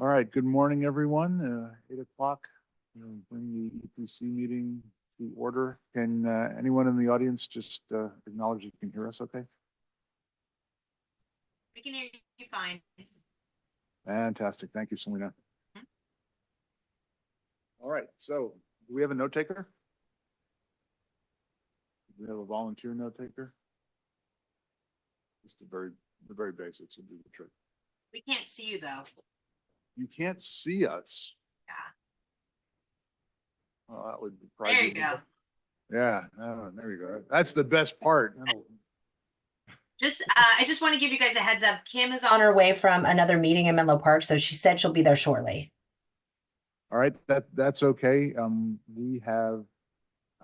All right, good morning, everyone. 8 o'clock. Bring the EPC meeting to order. Can anyone in the audience just acknowledge you can hear us okay? We can hear you fine. Fantastic. Thank you, Selena. All right, so do we have a note taker? Do we have a volunteer note taker? Just the very basics will do the trick. We can't see you though. You can't see us. Yeah. Well, that would be There you go. Yeah, there you go. That's the best part. I just want to give you guys a heads up. Kim is on her way from another meeting in Menlo Park, so she said she'll be there shortly. All right, that's okay. I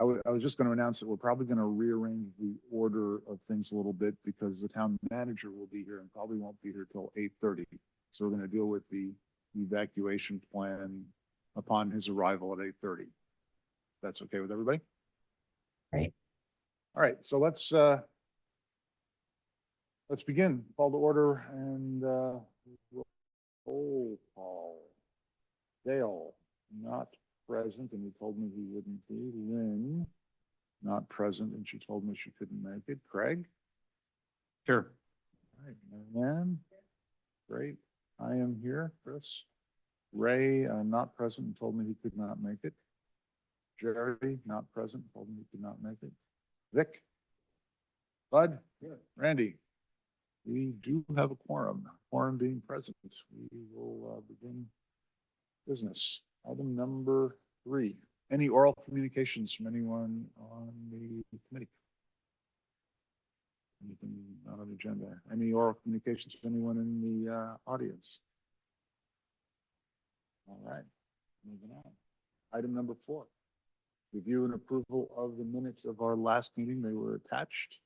was just going to announce that we're probably going to rearrange the order of things a little bit because the town manager will be here and probably won't be here till 8:30. So we're going to deal with the evacuation plan upon his arrival at 8:30. That's okay with everybody? Right. All right, so let's begin. Call to order and roll call. Dale, not present, and he told me he wouldn't be. Lynn, not present, and she told me she couldn't make it. Craig? Here. All right, Marianne? Great. I am here. Chris? Ray, not present, and told me he could not make it. Jerry, not present, told me he could not make it. Vic? Bud? Here. Randy? We do have a quorum. Quorum being present. We will begin business. Item number 3. Any oral communications from anyone on the committee? Anything not on the agenda? Any oral communications from anyone in the audience? All right, moving on. Item number 4. Review and approval of the minutes of our last meeting. They were attached.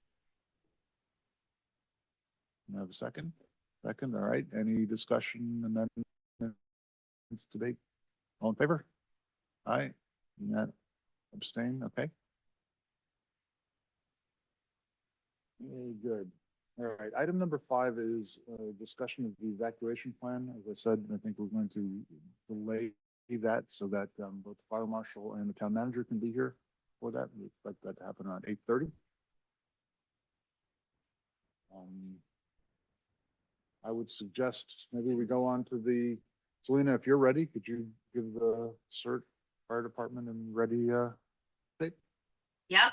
You have a second? Second, all right. Any discussion, amendments, debate? All in favor? Aye. Not abstain, okay. Very good. All right, item number 5 is a discussion of the evacuation plan. As I said, I think we're going to delay that so that both the fire marshal and the town manager can be here for that. We expect that to happen around 8:30. I would suggest maybe we go on to the, Selena, if you're ready, could you give the CERT fire department and ready tape? Yep.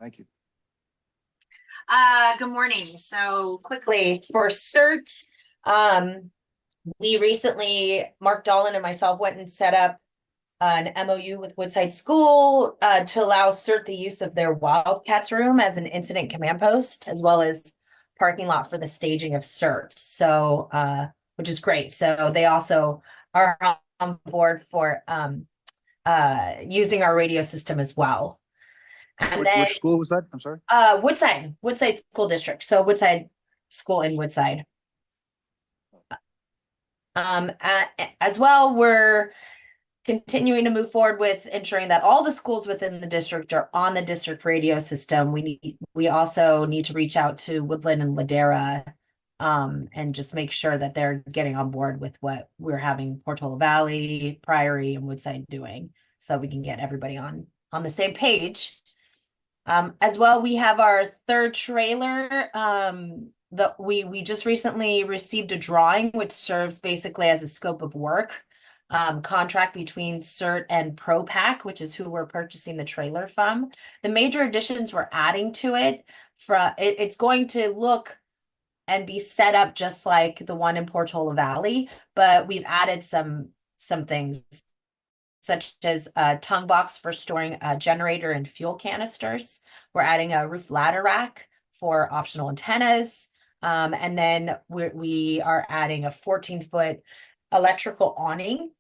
Thank you. Good morning. So quickly for CERT, we recently, Mark Dolan and myself went and set up an MOU with Woodside School to allow CERT the use of their Wildcats room as an incident command post, as well as parking lot for the staging of CERT. So, which is great. So they also are on board for using our radio system as well. And which school was that? I'm sorry. Woodside School District. So Woodside School in Woodside. As well, we're continuing to move forward with ensuring that all the schools within the district are on the district radio system. We also need to reach out to Woodland and Ladera and just make sure that they're getting on board with what we're having Portola Valley, Priory, and Woodside doing, so we can get everybody on the same page. As well, we have our third trailer. We just recently received a drawing, which serves basically as a scope of work contract between CERT and ProPack, which is who we're purchasing the trailer from. The major additions we're adding to it, it's going to look and be set up just like the one in Portola Valley, but we've added some things, such as a tongue box for storing a generator and fuel canisters. We're adding a roof ladder rack for optional antennas. And then we are adding a 14-foot electrical awning,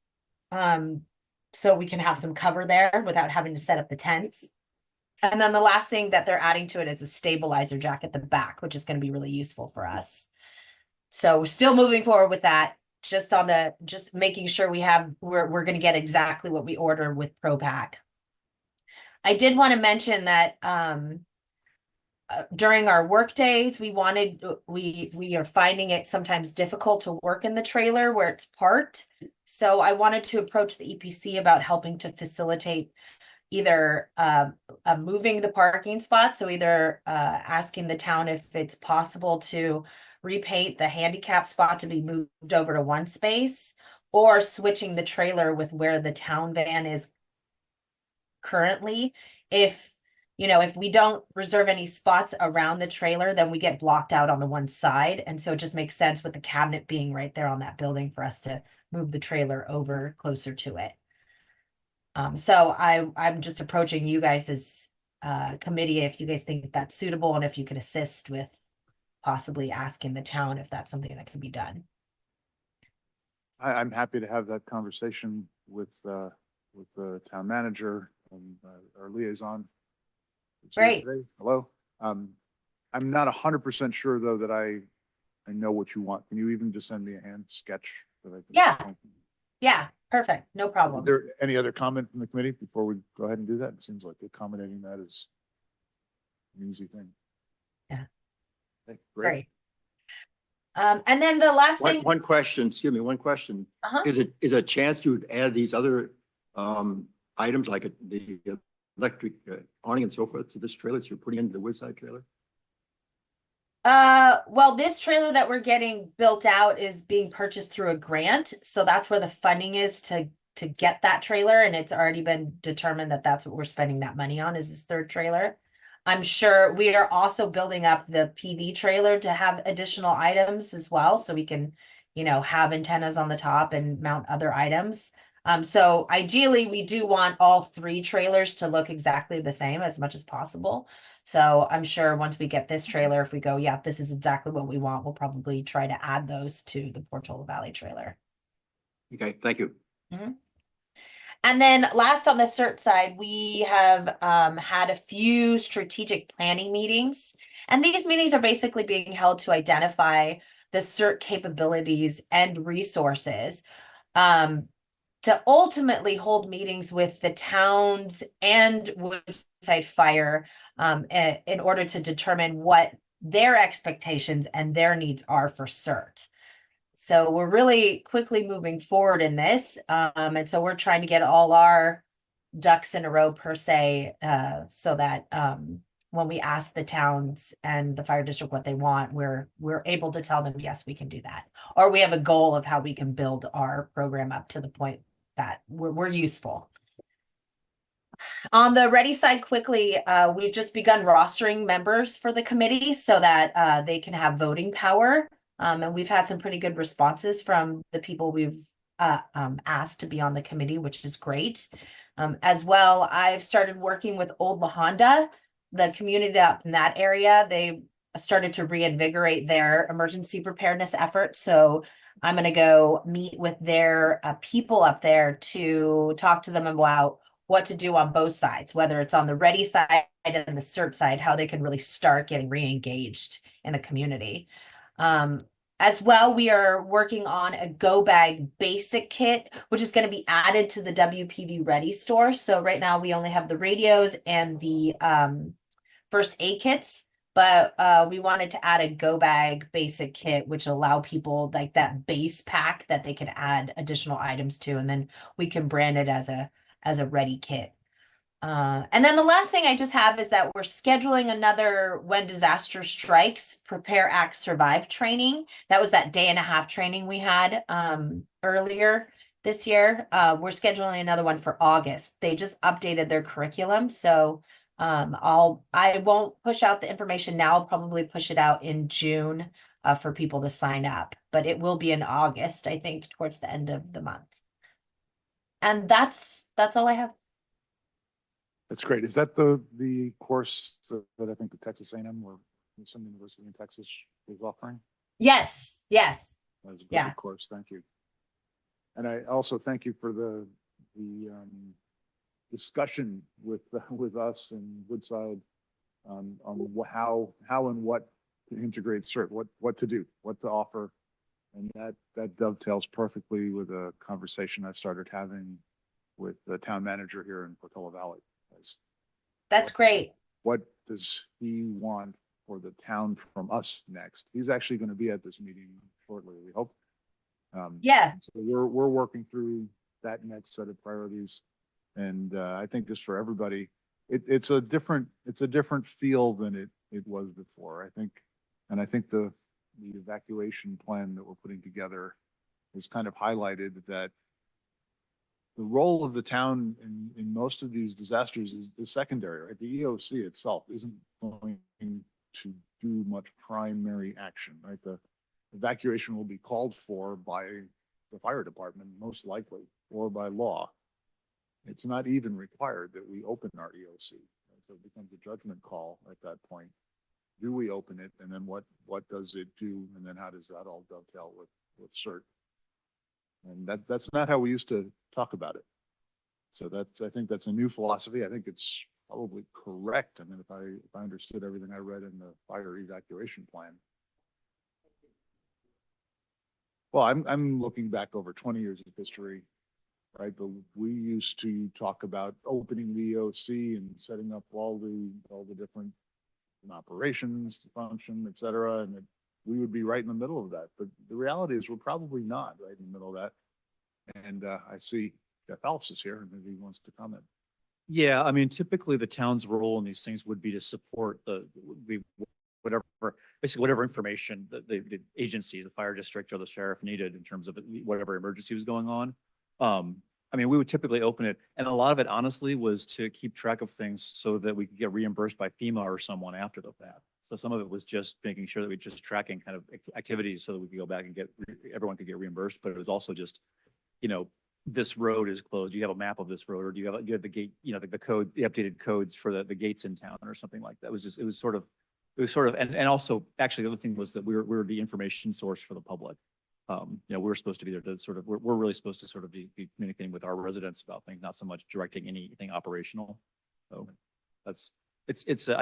so we can have some cover there without having to set up the tents. And then the last thing that they're adding to it is a stabilizer jack at the back, which is going to be really useful for us. So we're still moving forward with that, just making sure we're going to get exactly what we ordered with ProPack. I did want to mention that during our work days, we are finding it sometimes difficult to work in the trailer where it's parked. So I wanted to approach the EPC about helping to facilitate either moving the parking spots, so either asking the town if it's possible to repaint the handicap spot to be moved over to one space, or switching the trailer with where the town van is currently. If if we don't reserve any spots around the trailer, then we get blocked out on the one side, and so it just makes sense with the cabinet being right there on that building for us to move the trailer over closer to it. So I'm just approaching you guys as committee if you guys think that's suitable, and if you could assist with possibly asking the town if that's something that can be done. I'm happy to have that conversation with the town manager and our liaison. It's here Great. today. Hello. I'm not 100% sure though that I know what you want. Can you even just send me a hand sketch that I can? Yeah. Yeah, perfect. No Is problem. there any other comment from the committee before we go ahead and do that? It seems like accommodating that is an easy thing. Yeah. Okay, Great. And then the last One, thing. one question, excuse me, one question. Is it a chance to add these other items like the electric awning and so forth to this trailer that you're putting into the Woodside trailer? Well, this trailer that we're getting built out is being purchased through a grant, so that's where the funding is to get that trailer, and it's already been determined that that's what we're spending that money on, is this third trailer. I'm sure we are also building up the PV trailer to have additional items as well, so we can, have antennas on the top and mount other items. So ideally, we do want all three trailers to look exactly the same as much as possible. So I'm sure once we get this trailer, if we go, yeah, this is exactly what we want, we'll probably try to add those to the Portola Valley trailer. Okay, thank you. And then last on the CERT side, we have had a few strategic planning meetings. And these meetings are basically being held to identify the CERT capabilities and resources to ultimately hold meetings with the towns and Woodside Fire in order to determine what their expectations and their needs are for CERT. So we're really quickly moving forward in this. And so we're trying to get all our ducks in a row per se, so that when we ask the towns and the fire district what they want, we're able to tell them, yes, we can do that. Or we have a goal of how we can build our program up to the point that we're useful. On the ready side, quickly, we've just begun rostering members for the committee so that they can have voting power. And we've had some pretty good responses from the people we've asked to be on the committee, which is great. As well, I've started working with Old La Honda, the community up in that area. They started to reinvigorate their emergency preparedness efforts. So I'm going to go meet with their people up there to talk to them about what to do on both sides, whether it's on the ready side and the CERT side, how they can really start getting re-engaged in the community. As well, we are working on a Go Bag basic kit, which is going to be added to the WPV Ready store. So right now we only have the radios and the first aid kits, but we wanted to add a Go Bag basic kit, which allow people like that base pack that they can add additional items to, and then we can brand it as a ready kit. And then the last thing I just have is that we're scheduling another When Disaster Strikes, Prepare, Act, Survive training. That was that day-and-a-half training we had earlier this year. We're scheduling another one for August. They just updated their curriculum. So I won't push out the information now. I'll probably push it out in June for people to sign up. But it will be in August, I think, towards the end of the month. And that's all I have. That's great. Is that the course that I think the Texas A&M or some university in Texas is offering? Yes. Yes. That was a Yeah. good course. Thank you. And I also thank you for the discussion with us and Woodside on how and what to integrate CERT, what to do, what to offer. And that dovetails perfectly with a conversation I've started having with the town manager here in Portola Valley. That's great. What does he want for the town from us next. He's actually going to be at this meeting shortly, we hope. Yeah. So we're working through that next set of priorities. And I think just for everybody, it's a different feel than it was before. I think the evacuation plan that we're putting together has kind of highlighted that the role of the town in most of these disasters is secondary, right? The EOC itself isn't going to do much primary action, right? The evacuation will be called for by the fire department, most likely, or by law. It's not even required that we open our EOC. So it becomes a judgment call at that point. Do we open it? And then what does it do? And then how does that all dovetail with CERT? And that's not how we used to talk about it. So I think that's a new philosophy. I think it's probably correct. I mean, if I understood everything I read in the fire evacuation plan. Well, I'm looking back over 20 years of history, right? But we used to talk about opening the EOC and setting up all the different operations, the function, et cetera, and we would be right in the middle of that. But the reality is we're probably not right in the middle of that. And I see Jeff Alps is here and maybe he wants to comment. Yeah, I mean, typically the town's role in these things would be to support whatever information the agency, the fire district or the sheriff needed in terms of whatever emergency was going on. I mean, we would typically open it, and a lot of it honestly was to keep track of things so that we could get reimbursed by FEMA or someone after the fact. So some of it was just making sure that we just tracking kind of activities so that we could go back and everyone could get reimbursed. But it was also just, this road is closed. You have a map of this road, or do you have the gate, the code, the updated codes for the gates in town or something like that. It was sort of, and also actually the other thing was that we were the information source for the public. We're supposed to be there to sort of, we're really supposed to sort of be communicating with our residents about things, not so much directing anything operational. So I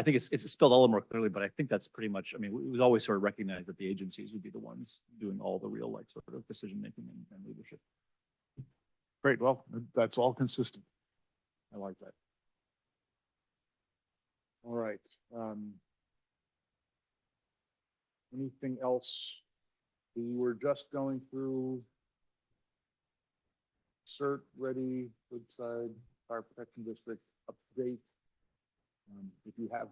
think it's spelled all more clearly, but I think that's pretty much, I mean, we always sort of recognize that the agencies would be the ones doing all the real sort of decision-making and leadership. Great. Well, that's all consistent. I like that. All right. Anything else? We were just going through CERT ready, Woodside Fire Protection District update. If you have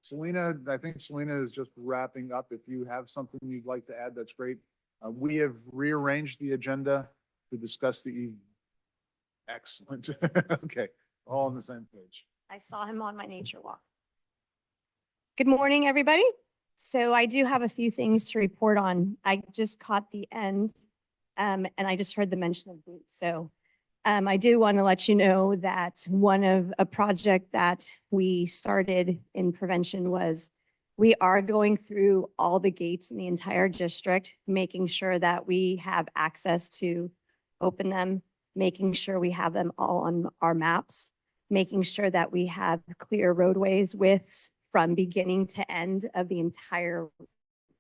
Selena, I think Selena is just wrapping up. If you have something you'd like to add, that's great. We have rearranged the agenda to discuss excellent. Okay, all on the same page. I saw him on my nature walk. Good morning, everybody. So I do have a few things to report on. I just caught the end and I just heard the mention of boots. So I do want to let you know that one of a project that we started in prevention was we are going through all the gates in the entire district, making sure that we have access to open them, making sure we have them all on our maps, making sure that we have clear roadways widths from beginning to end of the entire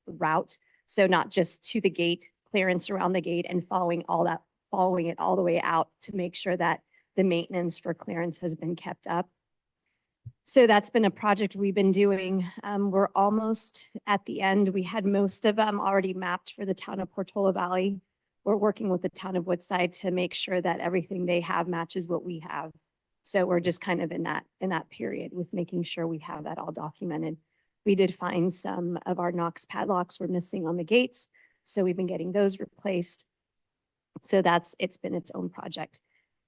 route. So not just to the gate, clearance around the gate, and following it all the way out to make sure that the maintenance for clearance has been kept up. So that's been a project we've been doing. We're almost at the end. We had most of them already mapped for the town of Portola Valley. We're working with the town of Woodside to make sure that everything they have matches what we have. So we're just kind of in that period with making sure we have that all documented. We did find some of our Knox padlocks were missing on the gates. So we've been getting those replaced. So it's been its own project.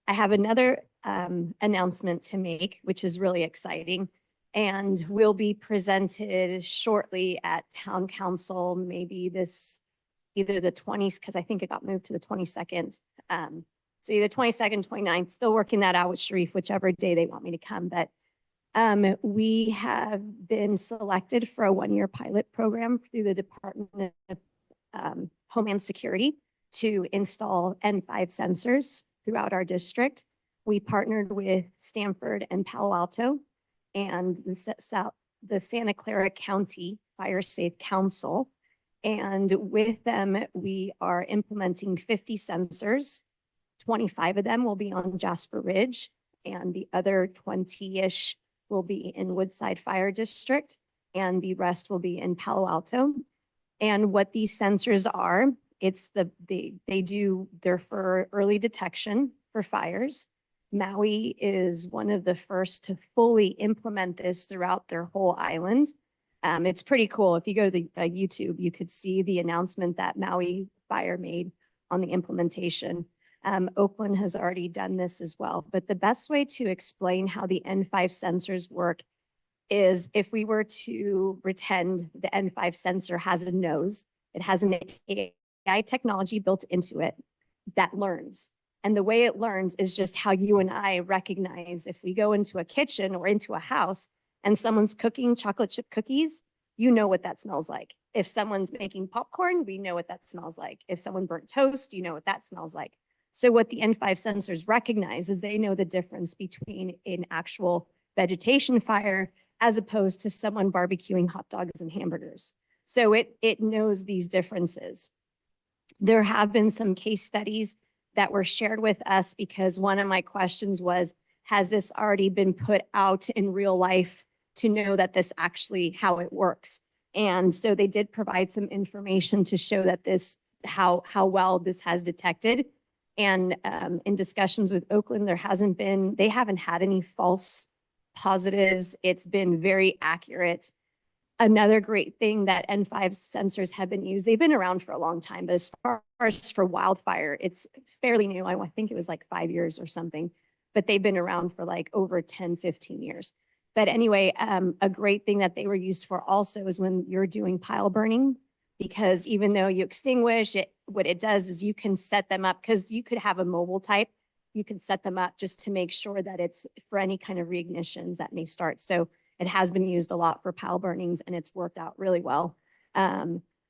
I have another announcement to make, which is really exciting, and will be presented shortly at town council, maybe either the 20th, because I think it got moved to the 22nd. So either 22nd, 29th, still working that out with Sharif, whichever day they want me to come. But we have been selected for a 1-year pilot program through the Department of Homeland Security to install N5 sensors throughout our district. We partnered with Stanford and Palo Alto and the Santa Clara County Fire Safe Council. And with them, we are implementing 50 sensors. 25 of them will be on Jasper Ridge, and the other 20-ish will be in Woodside Fire District and the rest will be in Palo Alto. And what these sensors are, they're for early detection for fires. Maui is one of the first to fully implement this throughout their whole island. It's pretty cool. If you go to the YouTube, you could see the announcement that Maui Fire made on the implementation. Oakland has already done this as well. But the best way to explain how the N5 sensors work is if we were to pretend the N5 sensor has a nose, it has an AI technology built into it that learns. And the way it learns is just how you and I recognize if we go into a kitchen or into a house and someone's cooking chocolate chip cookies, you know what that smells like. If someone's making popcorn, we know what that smells like. If someone burnt toast, you know what that smells like. So what the N5 sensors recognize is they know the difference between an actual vegetation fire as opposed to someone barbecuing hot dogs and hamburgers. So it knows these differences. There have been some case studies that were shared with us because one of my questions was, has this already been put out in real life to know that this actually how it works? And so they did provide some information to show that how well this has detected. And in discussions with Oakland, they haven't had any false positives. It's been very accurate. Another great thing that N5 sensors have been used, they've been around for a long time, but as far as for wildfire, it's fairly new. I think it was like 5 years or something, but they've been around for like over 10, 15 years. But anyway, a great thing that they were used for also is when you're doing pile burning, because even though you extinguish it, what it does is you can set them up because you could have a mobile type. You can set them up just to make sure that it's for any kind of reignitions that may start. So it has been used a lot for pile burnings and it's worked out really well.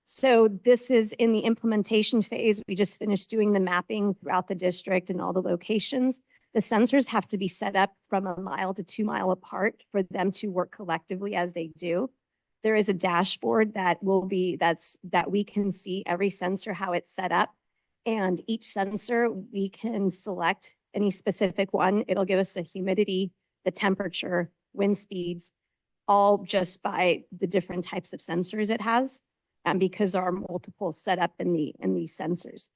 So this is in the implementation phase. We just finished doing the mapping throughout the district and all the locations. The sensors have to be set up from 1 mile to 2 mile apart for them to work collectively as they do. There is a dashboard that we can see every sensor, how it's set up. And each sensor, we can select any specific one. It'll give us the humidity, the temperature, wind speeds, all just by the different types of sensors it has, because there are multiple set up in these sensors.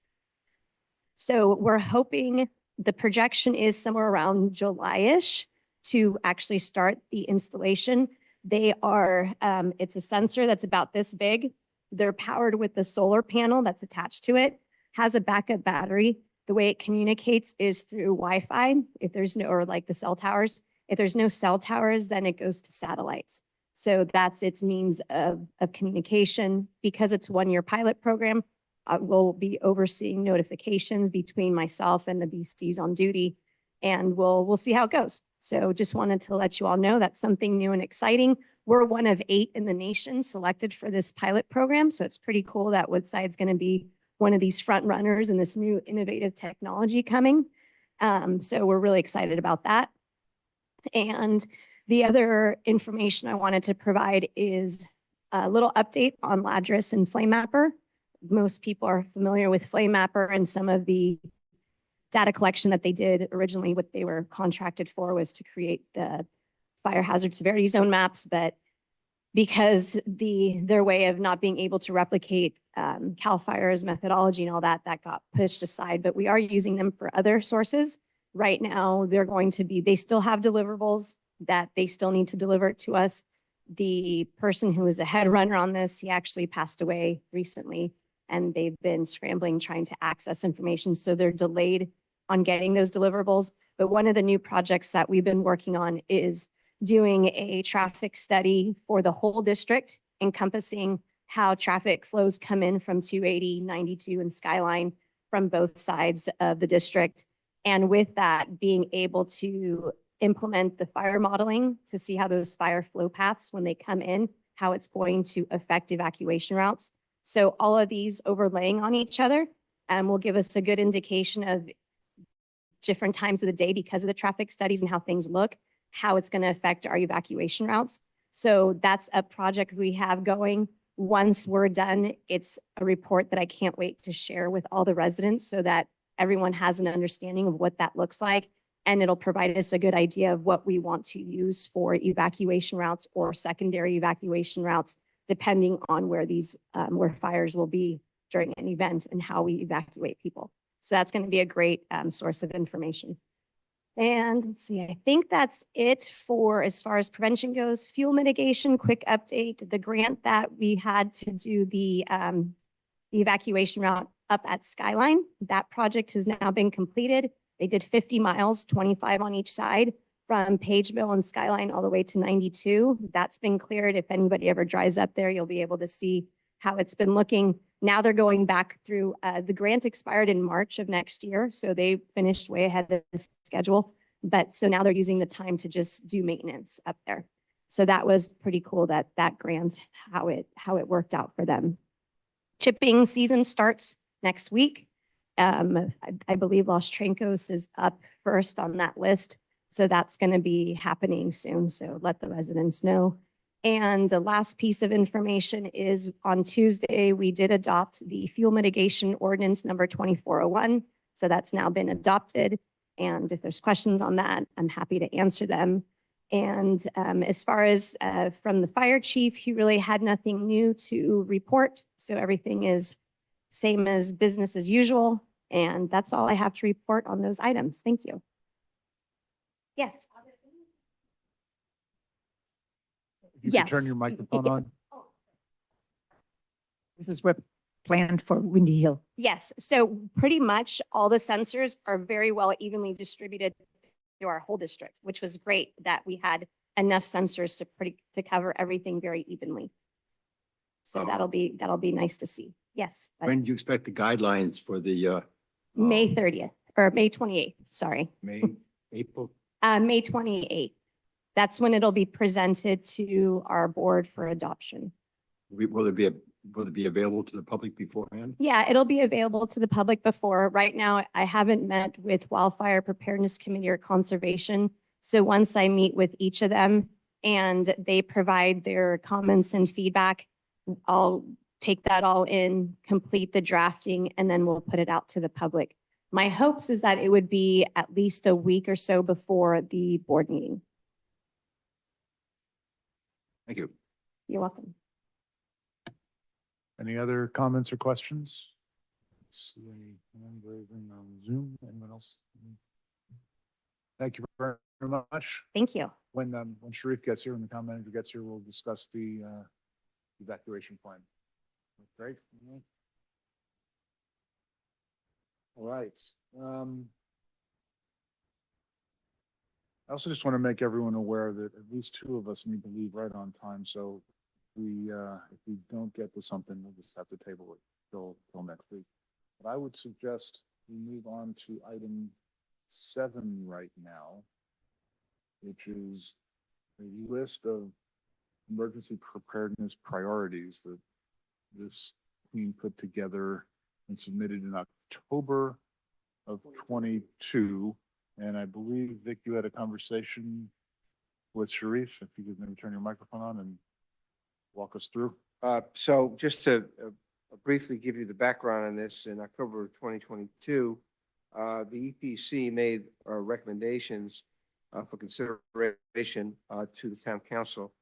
So we're hoping the projection is somewhere around July-ish to actually start the installation. It's a sensor that's about this big. They're powered with the solar panel that's attached to it, has a backup battery. The way it communicates is through Wi-Fi, or like the cell towers. If there's no cell towers, then it goes to satellites. So that's its means of communication. Because it's a 1-year pilot program, we'll be overseeing notifications between myself and the BCs on duty, and we'll see how it goes. So just wanted to let you all know that's something new and exciting. We're one of 8 in the nation selected for this pilot program. So it's pretty cool that Woodside's going to be one of these front runners in this new innovative technology coming. So we're really excited about that. And the other information I wanted to provide is a little update on Ladris and Flame Mapper. Most people are familiar with Flame Mapper and some of the data collection that they did originally. What they were contracted for was to create the fire hazard severity zone maps, but because their way of not being able to replicate CAL FIRE's methodology and all that got pushed aside, but we are using them for other sources. Right now, they still have deliverables that they still need to deliver to us. The person who was a head runner on this, he actually passed away recently, and they've been scrambling, trying to access information. So they're delayed on getting those deliverables. But one of the new projects that we've been working on is doing a traffic study for the whole district, encompassing how traffic flows come in from 280, 92, and Skyline from both sides of the district. And with that, being able to implement the fire modeling to see how those fire flow paths, when they come in, how it's going to affect evacuation routes. So all of these overlaying on each other will give us a good indication of different times of the day, because of the traffic studies and how things look, how it's going to affect our evacuation routes. So that's a project we have going. Once we're done, it's a report that I can't wait to share with all the residents so that everyone has an understanding of what that looks like. and it'll provide us a good idea of what we want to use for evacuation routes or secondary evacuation routes, depending on where these where fires will be during an event and how we evacuate people. So that's going to be a great source of information. And let's see, I think that's it for as far as prevention goes. Fuel mitigation, quick update. The grant that we had to do the evacuation route up at Skyline, that project has now been completed. They did 50 miles, 25 on each side from Pageville and Skyline all the way to 92. That's been cleared. If anybody ever drives up there, you'll be able to see how it's been looking. Now they're going back through, the grant expired in March of next year, so they finished way ahead of the schedule. But so now they're using the time to just do maintenance up there. So that was pretty cool that grant, how it worked out for them. Chipping season starts next week. I believe Los Trancos is up first on that list. So that's going to be happening soon. So let the residents know. And the last piece of information is on Tuesday, we did adopt the fuel mitigation ordinance number 2401. So that's now been adopted. And if there's questions on that, I'm happy to answer them. And as far as from the fire chief, he really had nothing new to report. So everything is same as business as usual. And that's all I have to report on those items. Thank you. Yes. You can turn Yes. your microphone on. This is what planned for Windy Hill. Yes, so pretty much all the sensors are very well evenly distributed through our whole district, which was great that we had enough sensors to cover everything very evenly. So that'll be nice to see. Yes. When do you expect the guidelines for the May 30th or May 28th, sorry. April? May 28th. That's when it'll be presented to our board for adoption. Will it be available to the public beforehand? Yeah, it'll be available to the public before. Right now, I haven't met with Wildfire Preparedness Committee or Conservation. So once I meet with each of them and they provide their comments and feedback, I'll take that all in, complete the drafting, and then we'll put it out to the public. My hopes is that it would be at least a week or so before the board meeting. Thank you. You're welcome. Any other comments or questions? See any hand raising on Zoom? Anyone else? Thank you very much. Thank you. When Sharif gets here and the town manager gets here, we'll discuss the evacuation plan. Great. All right. I also just want to make everyone aware that at least two of us need to leave right on time. So if we don't get to something, we'll just have to table it till next week. But I would suggest we move on to item 7 right now, which is a list of emergency preparedness priorities that this team put together and submitted in October of 22. And I believe, Vic, you had a conversation with Sharif. If you could maybe turn your microphone on and walk us through. So just to briefly give you the background on this, in October of 2022, the EPC made recommendations for consideration to the town council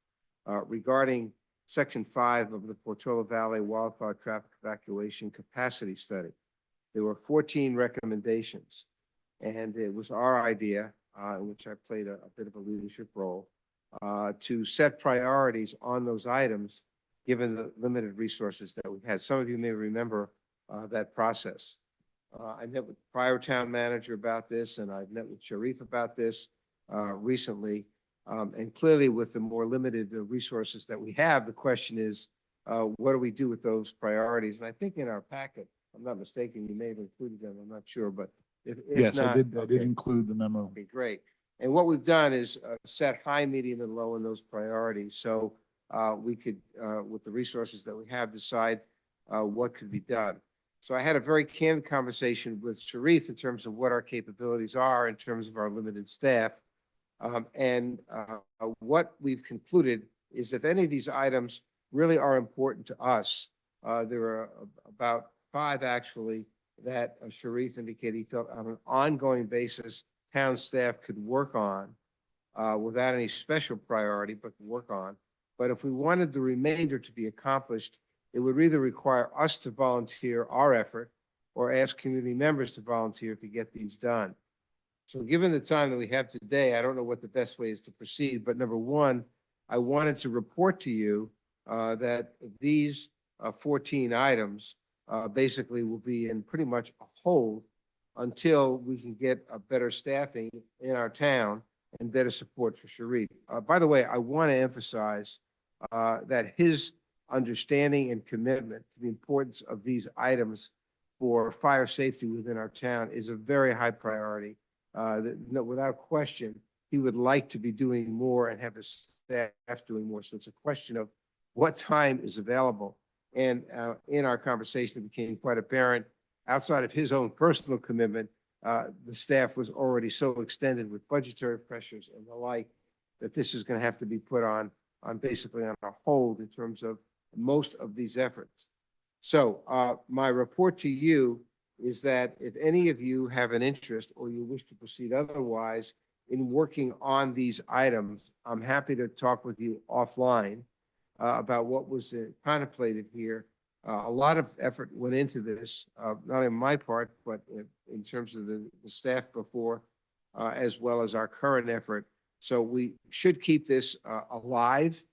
regarding Section 5 of the Portola Valley Wildfire Traffic Evacuation Capacity Study. There were 14 recommendations, and it was our idea, in which I played a bit of a leadership role, to set priorities on those items, given the limited resources that we had. Some of you may remember that process. I met with the prior town manager about this, and I've met with Sharif about this recently. And clearly, with the more limited resources that we have, the question is, what do we do with those priorities? And I think in our packet, if I'm not mistaken, you may have included them, I'm not sure, but if Yes, not, I did okay. include the memo. Okay, great. And what we've done is set high, medium, and low in those priorities. So we could, with the resources that we have, decide what could be done. So I had a very candid conversation with Sharif in terms of what our capabilities are in terms of our limited staff. What we've concluded is if any of these items really are important to us, there are about 5 actually that Sharif indicated he felt on an ongoing basis town staff could work on without any special priority, but could work on. But if we wanted the remainder to be accomplished, it would either require us to volunteer our effort or ask community members to volunteer to get these done. So given the time that we have today, I don't know what the best way is to proceed, but number one, I wanted to report to you that these 14 items basically will be in pretty much a hold until we can get a better staffing in our town and better support for Sharif. By the way, I want to emphasize that his understanding and commitment to the importance of these items for fire safety within our town is a very high priority. Without question, he would like to be doing more and have his staff doing more. So it's a question of what time is available. And in our conversation, it became quite apparent, outside of his own personal commitment, the staff was already so extended with budgetary pressures and the like, that this is going to have to be put on basically on a hold in terms of most of these efforts. So my report to you is that if any of you have an interest or you wish to proceed otherwise in working on these items, I'm happy to talk with you offline about what was contemplated here. A lot of effort went into this, not on my part, but in terms of the staff before, as well as our current effort. So we should keep this alive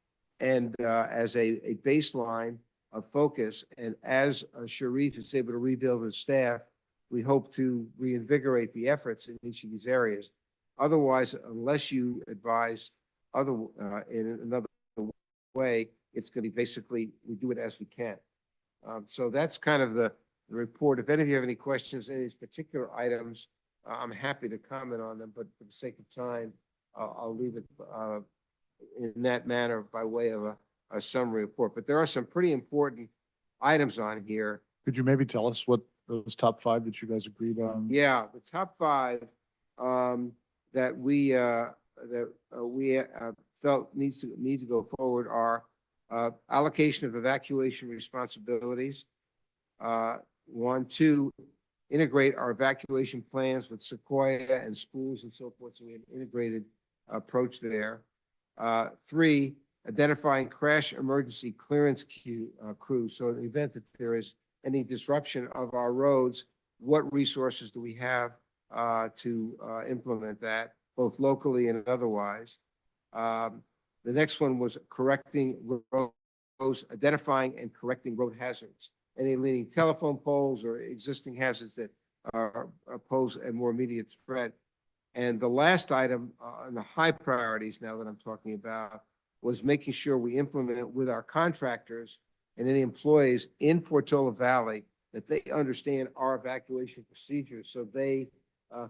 and as a baseline of focus. And as Sharif is able to rebuild his staff, we hope to reinvigorate the efforts in each of these areas. Otherwise, unless you advise in another way, it's going to be basically, we do it as we can. So that's kind of the report. If any of you have any questions, any of these particular items, I'm happy to comment on them, but for the sake of time, I'll leave it in that manner by way of a summary report. But there are some pretty important items on here. Could you maybe tell us what those top 5 that you guys agreed on? Yeah, the top 5 that we felt need to go forward are allocation of evacuation responsibilities. 1, 2, integrate our evacuation plans with Sequoia and schools and so forth. So we have an integrated approach there. 3, identifying crash emergency clearance crews. So in the event that there is any disruption of our roads, what resources do we have to implement that, both locally and otherwise? The next one was correcting roads, identifying and correcting road hazards, any leaning telephone poles or existing hazards that pose a more immediate threat. And the last item on the high priorities now that I'm talking about was making sure we implement it with our contractors and any employees in Portola Valley, that they understand our evacuation procedures so they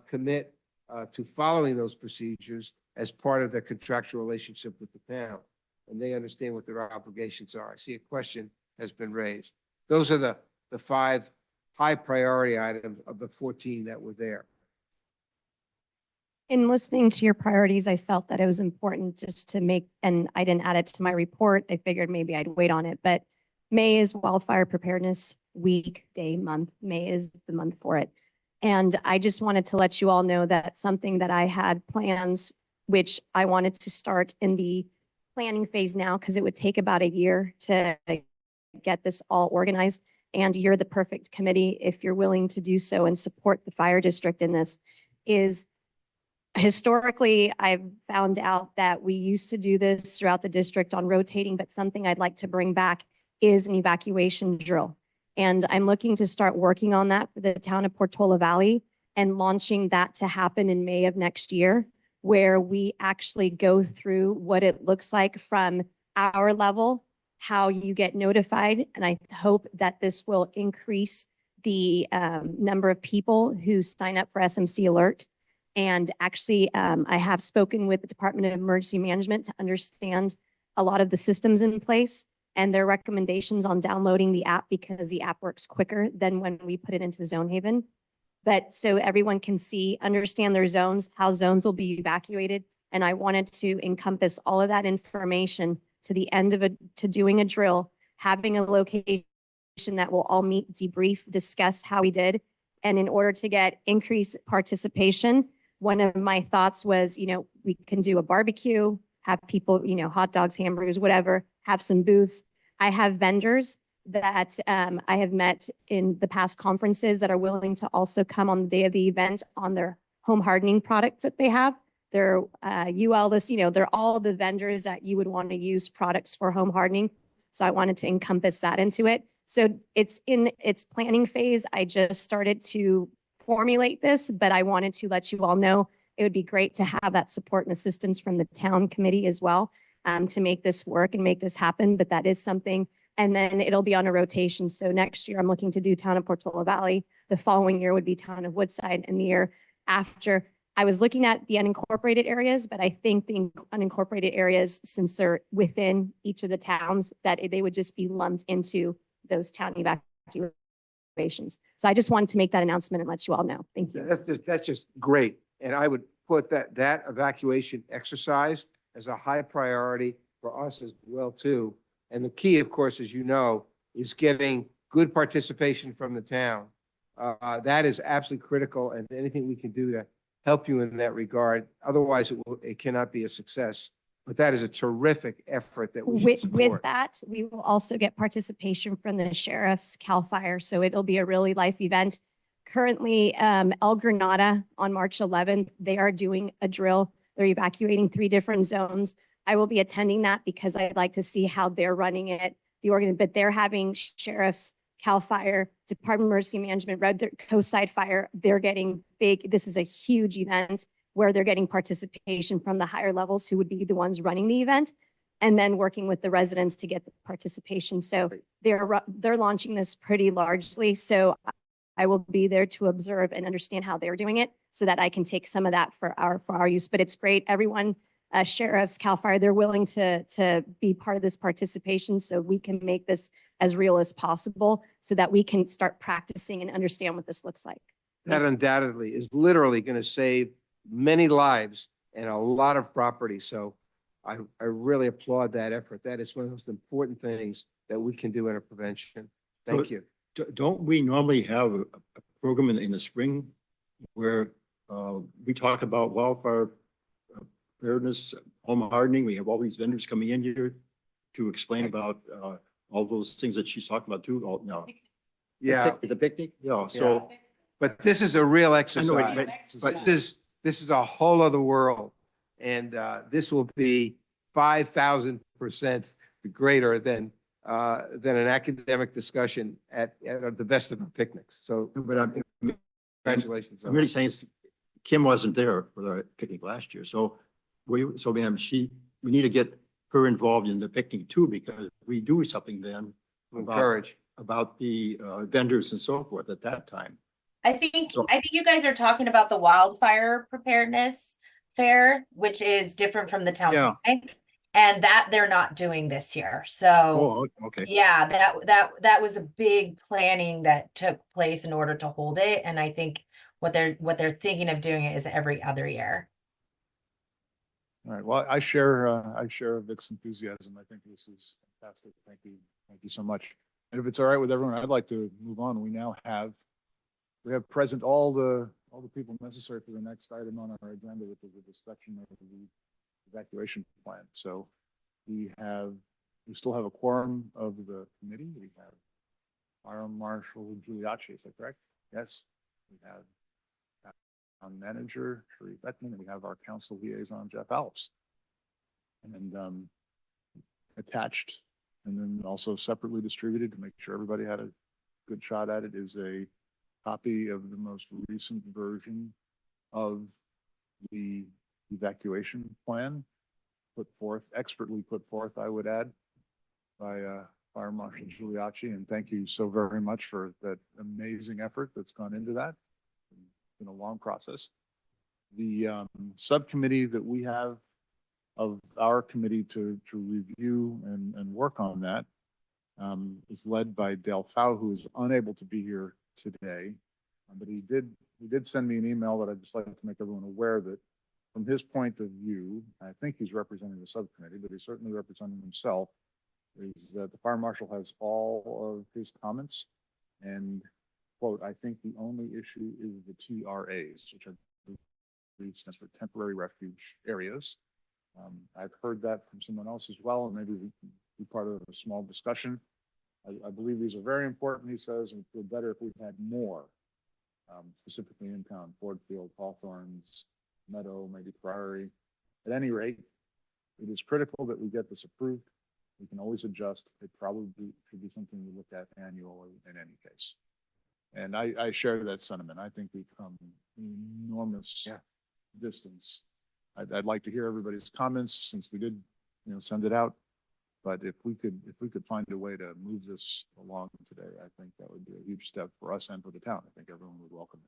commit to following those procedures as part of their contractual relationship with the town, and they understand what their obligations are. I see a question has been raised. Those are the 5 high priority items of the 14 that were there. In listening to your priorities, I felt that it was important just to make, and I didn't add it to my report. I figured maybe I'd wait on it, but May is Wildfire Preparedness Week, Day, Month. May is the month for it. And I just wanted to let you all know that something that I had plans, which I wanted to start in the planning phase now, because it would take about a year to get this all organized. And you're the perfect committee if you're willing to do so and support the fire district in this. Is historically, I've found out that we used to do this throughout the district on rotating, but something I'd like to bring back is an evacuation drill. And I'm looking to start working on that for the town of Portola Valley and launching that to happen in May of next year, where we actually go through what it looks like from our level, how you get notified. And I hope that this will increase the number of people who sign up for SMC Alert. And actually, I have spoken with the Department of Emergency Management to understand a lot of the systems in place and their recommendations on downloading the app, because the app works quicker than when we put it into Zone Haven. But so everyone can see, understand their zones, how zones will be evacuated. And I wanted to encompass all of that information to the end of doing a drill, having a location that will all meet, debrief, discuss how we did. And in order to get increased participation, one of my thoughts was, we can do a barbecue, have people, hot dogs, hamburgers, whatever, have some booths. I have vendors that I have met in the past conferences that are willing to also come on the day of the event on their home hardening products that they have. They're UL list, they're all the vendors that you would want to use products for home hardening. So I wanted to encompass that into it. So it's in its planning phase. I just started to formulate this, but I wanted to let you all know it would be great to have that support and assistance from the town committee as well, to make this work and make this happen. But that is something, and then it'll be on a rotation. So next year I'm looking to do town of Portola Valley. The following year would be town of Woodside, and the year after I was looking at the unincorporated areas, but I think the unincorporated areas, since they're within each of the towns, that they would just be lumped into those town evacuations. So I just wanted to make that announcement and let you all know. Thank you. That's just great. And I would put that evacuation exercise as a high priority for us as well too. And the key, of course, as you know, is getting good participation from the town. That is absolutely critical, and anything we can do to help you in that regard. Otherwise, it cannot be a success. But that is a terrific effort that we should support. With that, we will also get participation from the sheriff's CAL FIRE. So it'll be a really life event. Currently, El Granada on March 11th, they are doing a drill. They're evacuating 3 different zones. I will be attending that because I'd like to see how they're running it. But they're having sheriffs, CAL FIRE, Department of Emergency Management, Red Coast Side Fire. They're getting big. This is a huge event where they're getting participation from the higher levels who would be the ones running the event, and then working with the residents to get the participation. So they're launching this pretty largely. So I will be there to observe and understand how they're doing it so that I can take some of that for our use. But it's great. Everyone, sheriffs, CAL FIRE, they're willing to be part of this participation so we can make this as real as possible so that we can start practicing and understand what this looks like. That undoubtedly is literally going to save many lives and a lot of property. So I really applaud that effort. That is one of the most important things that we can do in a prevention. Thank you. Don't we normally have a program in the spring where we talk about wildfire preparedness, home hardening? We have all these vendors coming in here to explain about all those things that she's talking about too. Oh, no. Yeah. The picnic? Yeah. So, But this is a real exercise. but This is a whole other world. And this will be 5,000% greater than an academic discussion at the best of our picnics. So, but congratulations. I'm really saying Kim wasn't there for the picnic last year. So we need to get her involved in the picnic too, because we do something then about the vendors and so forth at that time. I think you guys are talking about the wildfire preparedness fair, which is different from the town picnic, and that they're not doing this year. So okay. Yeah, that was a big planning that took place in order to hold it. And I think what they're thinking of doing it is every other year. All right. Well, I share Vic's enthusiasm. I think this is fantastic. Thank you so much. And if it's all right with everyone, I'd like to move on. We have present all the people necessary for the next item on our agenda, which is a discussion of the evacuation plan. So we still have a quorum of the committee. We have Fire Marshal Giuliacci, is that correct? Yes. We have Town Manager Sharif Bettman, and we have our council liaison Jeff Alves. And attached, and then also separately distributed to make sure everybody had a good shot at it, is a copy of the most recent version of the evacuation plan expertly put forth, I would add, by Fire Marshal Giuliacci. And thank you so very much for that amazing effort that's gone into that. It's been a long process. The subcommittee that we have of our committee to review and work on that is led by Dale Fow, who is unable to be here today. But he did send me an email that I'd just like to make everyone aware that from his point of view, I think he's representing the subcommittee, but he's certainly representing himself, is that the fire marshal has all of his comments, and quote, I think the only issue is the TRAs, which I stands for temporary refuge areas. I've heard that from someone else as well, and maybe we can be part of a small discussion. I believe these are very important, he says, and it would feel better if we had more, specifically in town, Ford Field, Hawthorns, Meadow, maybe Priory. At any rate, it is critical that we get this approved. We can always adjust. It probably should be something we look at annually in any case. And I share that sentiment. I think we've come enormous distance. I'd like to hear everybody's comments since we did, send it out. But if we could find a way to move this along today, I think that would be a huge step for us and for the town. I think everyone would welcome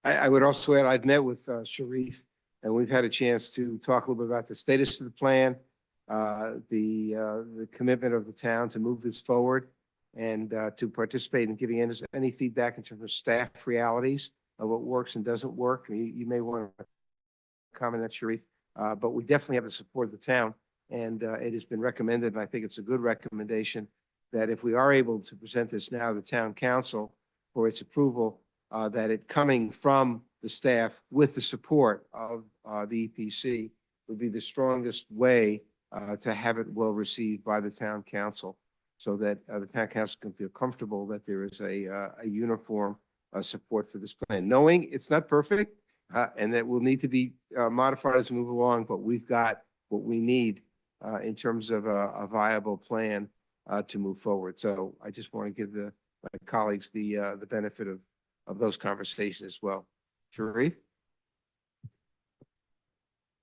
it. I would also add, I've met with Sharif, and we've had a chance to talk a little bit about the status of the plan, the commitment of the town to move this forward and to participate in giving us any feedback in terms of staff realities of what works and doesn't work. You may want to comment on that, Sharif, but we definitely have the support of the town. And it has been recommended, and I think it's a good recommendation, that if we are able to present this now to the town council for its approval, that it coming from the staff with the support of the EPC would be the strongest way to have it well received by the town council, so that the town council can feel comfortable that there is a uniform support for this plan, knowing it's not perfect and that will need to be modified as we move along, but we've got what we need in terms of a viable plan to move forward. So I just want to give my colleagues the benefit of those conversations as well. Sharif?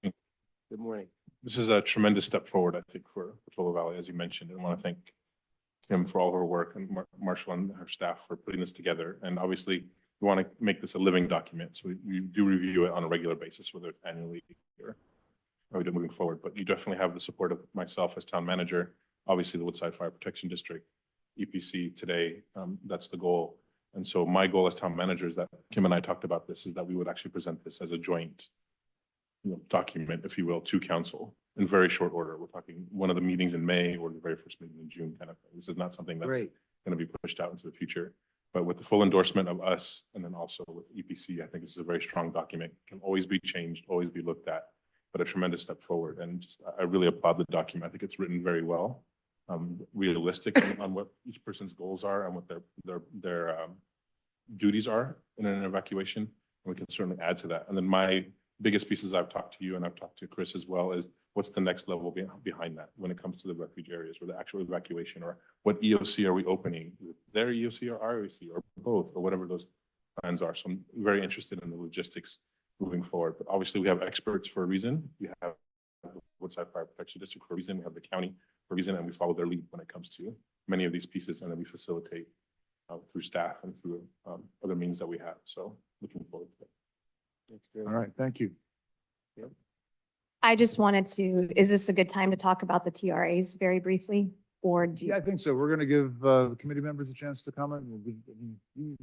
Good morning. This is a tremendous step forward, I think, for Portola Valley, as you mentioned. And I want to thank Kim for all her work and Marshall and her staff for putting this together. And obviously, we want to make this a living document. So we do review it on a regular basis, whether it's annually or we do moving forward. But you definitely have the support of myself as town manager, obviously the Woodside Fire Protection District, EPC today. That's the goal. And so my goal as town manager is that Kim and I talked about this, is that we would actually present this as a joint document, if you will, to council in very short order. We're talking one of the meetings in May or the very first meeting in June kind of thing. This is not something that's going to be pushed out into the future. But with the full endorsement of us and then also with EPC, I think this is a very strong document. It can always be changed, always be looked at, but a tremendous step forward. And just, I really applaud the document. I think it's written very well, realistic on what each person's goals are and what their duties are in an evacuation. And we can certainly add to that. And then my biggest pieces, I've talked to you and I've talked to Chris as well, is what's the next level behind that when it comes to the refuge areas or the actual evacuation, or what EOC are we opening, their EOC or our EOC or both, or whatever those plans are. So I'm very interested in the logistics moving forward. But obviously we have experts for a reason. We have the Woodside Fire Protection District for a reason. We have the county for a reason, and we follow their lead when it comes to many of these pieces, and then we facilitate through staff and through other means that we have. So looking forward to it. All right, thank you. I just wanted to, is this a good time to talk about the TRAs very briefly? Or do you? Yeah, I think so. We're going to give committee members a chance to comment. You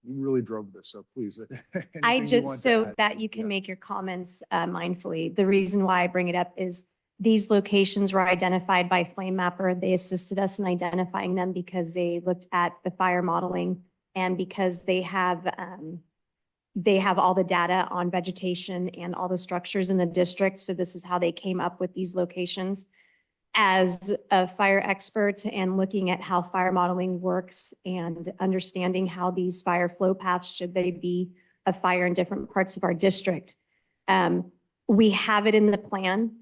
really drove this, so please. I anything you want just, to so add? that you can Yeah. make your comments mindfully. The reason why I bring it up is these locations were identified by Flame Mapper. They assisted us in identifying them because they looked at the fire modeling and because they have all the data on vegetation and all the structures in the district. So this is how they came up with these locations. As a fire expert and looking at how fire modeling works and understanding how these fire flow paths, should they be a fire in different parts of our district. We have it in the plan.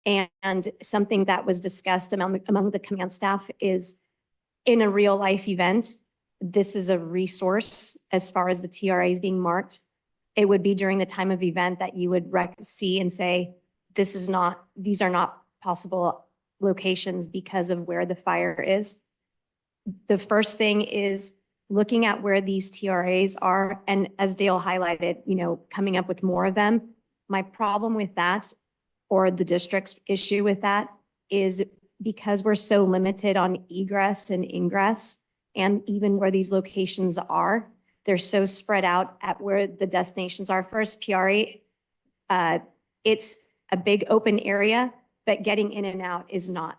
And something that was discussed among the command staff is, in a real life event, this is a resource as far as the TRAs being marked. It would be during the time of event that you would see and say, these are not possible locations because of where the fire is. The first thing is looking at where these TRAs are. And as Dale highlighted, coming up with more of them. My problem with that, or the district's issue with that, is because we're so limited on egress and ingress, and even where these locations are, they're so spread out at where the destinations are. First, PRA, it's a big open area, but getting in and out is not.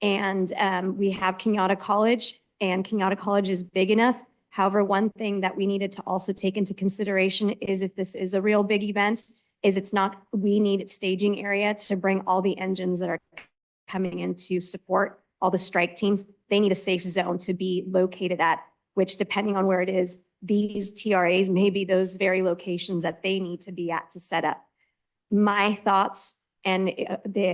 And we have Kenyatta College, and Kenyatta College is big enough However, one thing that we needed to also take into consideration is if this is a real big event, is it's not, we need staging area to bring all the engines that are coming in to support all the strike teams. They need a safe zone to be located at, which depending on where it is, these TRAs may be those very locations that they need to be at to set up. My thoughts, and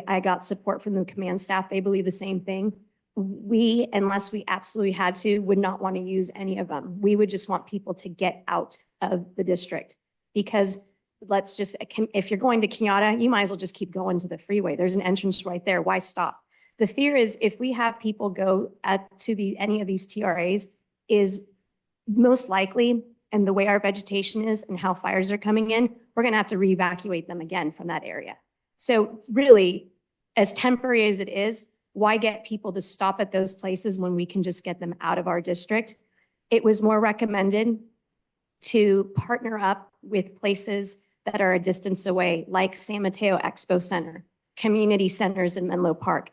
I got support from the command staff, they believe the same thing. We, unless we absolutely had to, would not want to use any of them. We would just want people to get out of the district because let's just, if you're going to Kenyatta, you might as well just keep going to the freeway. There's an entrance right there. Why stop? The fear is if we have people go to any of these TRAs is most likely, and the way our vegetation is and how fires are coming in, we're going to have to re-evacuate them again from that area. So really, as temporary as it is, why get people to stop at those places when we can just get them out of our district? It was more recommended to partner up with places that are a distance away, like San Mateo Expo Center, community centers in Menlo Park,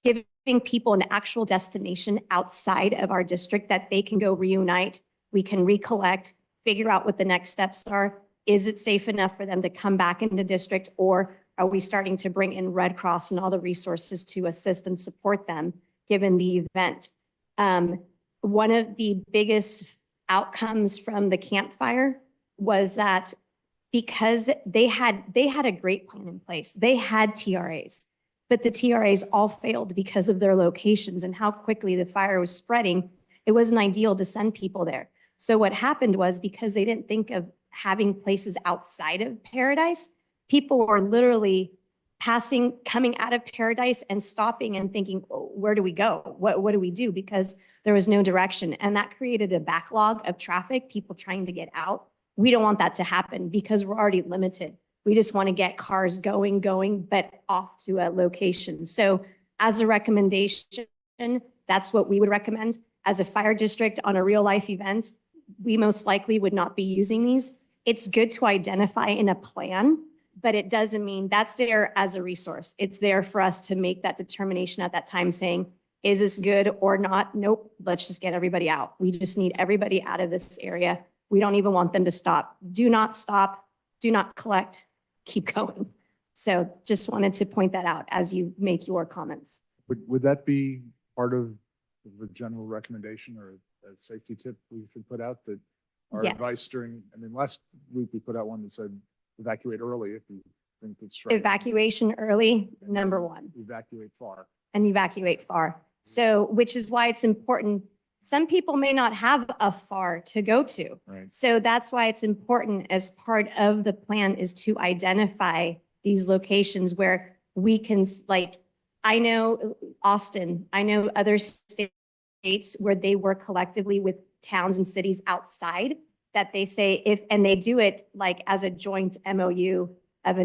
giving people an actual destination outside of our district that they can go reunite. We can recollect, figure out what the next steps are. Is it safe enough for them to come back into district, or are we starting to bring in Red Cross and all the resources to assist and support them given the event? One of the biggest outcomes from the campfire was that because they had a great plan in place, they had TRAs, but the TRAs all failed because of their locations and how quickly the fire was spreading. It wasn't ideal to send people there. So what happened was, because they didn't think of having places outside of Paradise, people were literally coming out of Paradise and stopping and thinking, oh, where do we go? What do we do? Because there was no direction. And that created a backlog of traffic, people trying to get out. We don't want that to happen because we're already limited. We just want to get cars going, but off to a location. So as a recommendation, that's what we would recommend. As a fire district on a real life event, we most likely would not be using these. It's good to identify in a plan, but it doesn't mean that's there as a resource. It's there for us to make that determination at that time saying, is this good or not? Nope, let's just get everybody out. We just need everybody out of this area. We don't even want them to stop. Do not stop, do not collect, keep going. So just wanted to point that out as you make your comments. Would that be part of the general recommendation or a safety tip we should put out, that our Yes. advice during, I mean, last week we put out one that said evacuate early if you think it's right. Evacuation early, number one, Evacuate far. and evacuate far. So, which is why it's important. Some people may not have a far to go to. Right. So that's why it's important as part of the plan is to identify these locations where we can, like, I know Austin, I know other states where they work collectively with towns and cities outside that they say and they do it like as a joint MOU of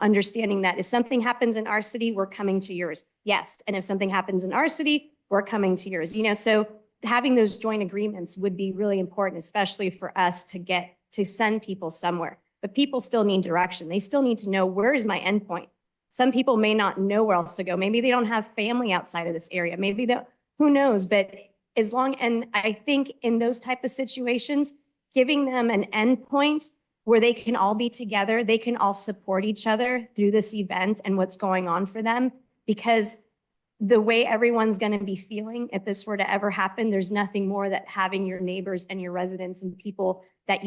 understanding that if something happens in our city, we're coming to yours. Yes. And if something happens in our city, we're coming to yours, so having those joint agreements would be really important, especially for us to send people somewhere, but people still need direction. They still need to know, where is my endpoint? Some people may not know where else to go. Maybe they don't have family outside of this area. Maybe who knows, but and I think in those type of situations, giving them an endpoint where they can all be together, they can all support each other through this event and what's going on for them, because the way everyone's going to be feeling if this were to ever happen, there's nothing more that having your neighbors and your residents and people that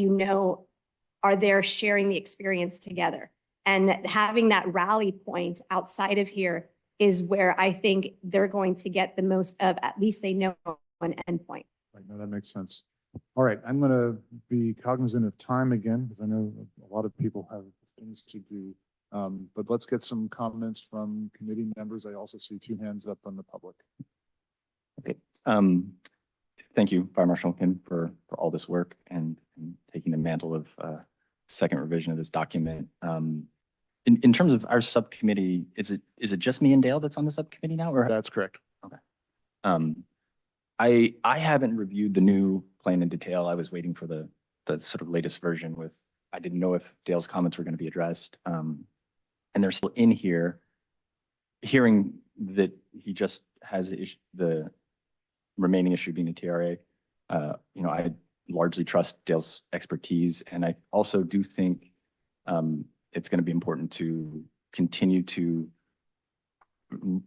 are there sharing the experience together. And having that rally point outside of here is where I think they're going to get the most of, at least they know an endpoint. Right, no, that makes sense. All right, I'm going to be cognizant of time again, because I know a lot of people have things to do. But let's get some comments from committee members. I also see 2 hands up on the public. Okay. Thank you, Fire Marshal Kim, for all this work and taking the mantle of second revision of this document. In terms of our subcommittee, is it just me and Dale that's on the subcommittee now? Or That's correct. okay. I haven't reviewed the new plan in detail. I was waiting for the sort of latest version I didn't know if Dale's comments were going to be addressed. And they're still in here. Hearing that he just has the remaining issue being the TRA, I largely trust Dale's expertise, and I also do think it's going to be important to continue to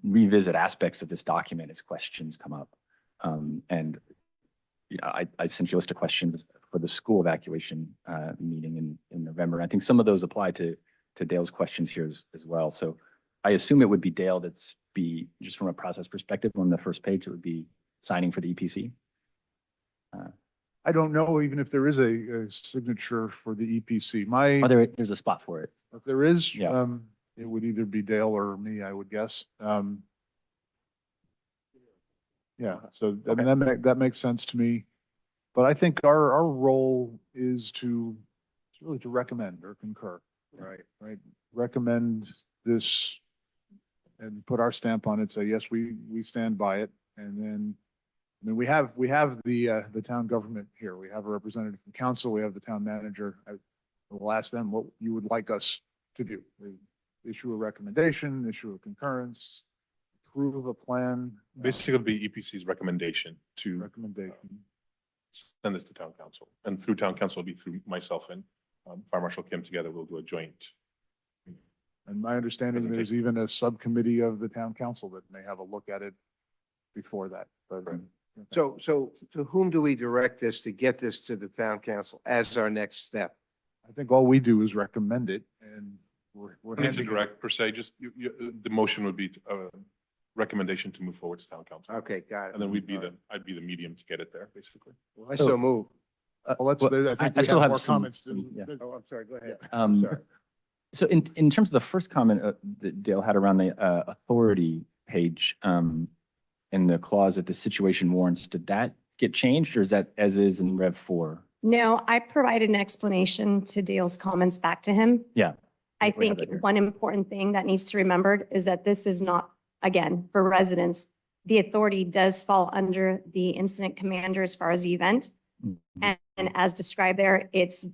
revisit aspects of this document as questions come up. And I sent you a list of questions for the school evacuation meeting in November. I think some of those apply to Dale's questions here as well. So I assume it would be Dale that's just from a process perspective, on the first page, it would be signing for the EPC. I don't know even if there is a signature for the EPC. There's a spot for it. If there is, Yeah. it would either be Dale or me, I would guess. Yeah, so I mean, that makes sense to me. But I think our role is really to recommend or concur. Right. Recommend this and put our stamp on it, say, yes, we stand by it. And then, I mean, we have the town government here. We have a representative from council. We have the town manager. I will ask them what you would like us to do. Issue a recommendation, issue a concurrence, approve a plan. Basically, it'll be EPC's recommendation to Recommendation. send this to town council. And through town council, it'll be through myself and Fire Marshal Kim together. We'll do a joint. And my understanding, there's even a subcommittee of the town council that may have a look at it before that, but. So to whom do we direct this to get this to the town council as our next step? I think all we do is recommend it, and we're Need to handing it. direct per se, just the motion would be recommendation to move forward to town council. Okay, got it. And then I'd be the medium to get it there, basically. I so move. Well, let's, Well, I think I we still have more some- comments. yeah. Oh, I'm sorry, go ahead. Um, Sorry. So in terms of the first comment that Dale had around the authority page, in the clause that the situation warrants, did that get changed, or is that as is in Rev 4? No, I provided an explanation to Dale's comments back to him. Yeah. I We have think that here. one important thing that needs to be remembered is that this is not, again, for residents, the authority does fall under the incident commander as far as the event. Mhm. And as described there, it's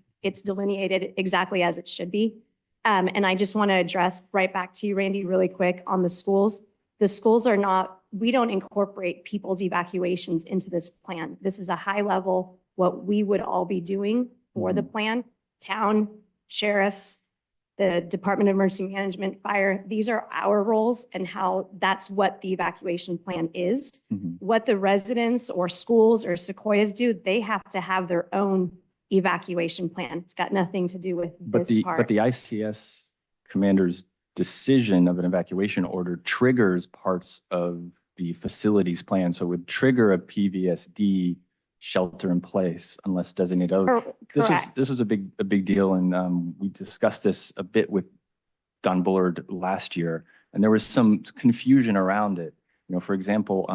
delineated exactly as it should be. And I just want to address right back to you, Randy, really quick on the schools. The schools are not, we don't incorporate people's evacuations into this plan. This is a high level, what we would all be doing for the plan. Town, sheriffs, the Department of Emergency Management, fire, these are our roles and how that's what the evacuation plan is. Mhm. What the residents or schools or Sequoias do, they have to have their own evacuation plan. It's got nothing to do with But this part. the ICS commander's decision of an evacuation order triggers parts of the facilities plan. So it would trigger a PVSD shelter in place unless designated. Correct. This was a big deal, and we discussed this a bit with Don Bullard last year, and there was some confusion around it. For example,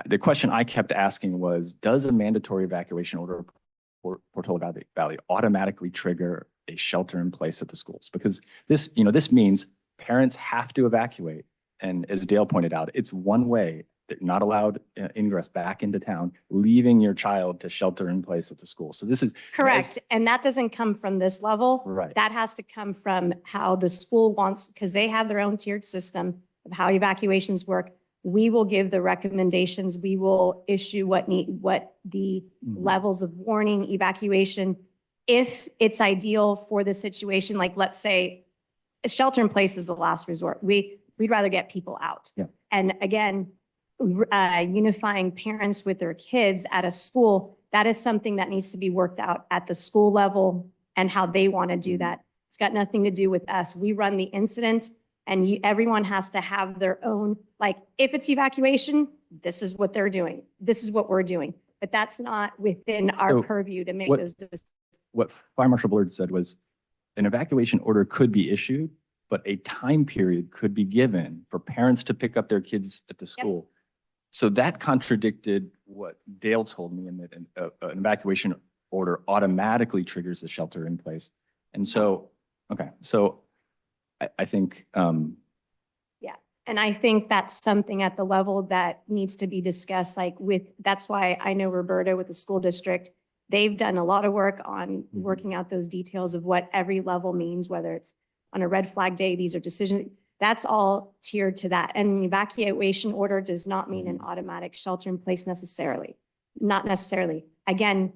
the question I kept asking was, does a mandatory evacuation order for Portola Valley automatically trigger a shelter in place at the schools? Because this means parents have to evacuate. And as Dale pointed out, it's one way. They're not allowed ingress back into town, leaving your child to shelter in place at the school. So this is Correct. And that doesn't come from this level. Right. That has to come from how the school wants, because they have their own tiered system of how evacuations work. We will give the recommendations. We will issue what the levels of warning, evacuation. If it's ideal for the situation, like let's say a shelter in place is the last resort. We'd rather get people out. Yeah. And again, unifying parents with their kids at a school, that is something that needs to be worked out at the school level and how they want to do that. It's got nothing to do with us. We run the incidents and everyone has to have their own, like if it's evacuation, this is what they're doing. This is what we're doing. But that's not within our So purview to make what- those decisions. What Fire Marshal Bullard said was an evacuation order could be issued, but a time period could be given for parents to pick up their kids at the school. So that contradicted what Dale told me, in that an evacuation order automatically triggers the shelter in place. And so, okay, so I think, And I think that's something at the level that needs to be discussed, that's why I know Roberta with the school district, they've done a lot of work on working out those details of what every level means, whether it's on a red flag day, these are decisions, that's all tiered to that. And an evacuation order does not mean an automatic shelter in place necessarily. not necessarily. Again,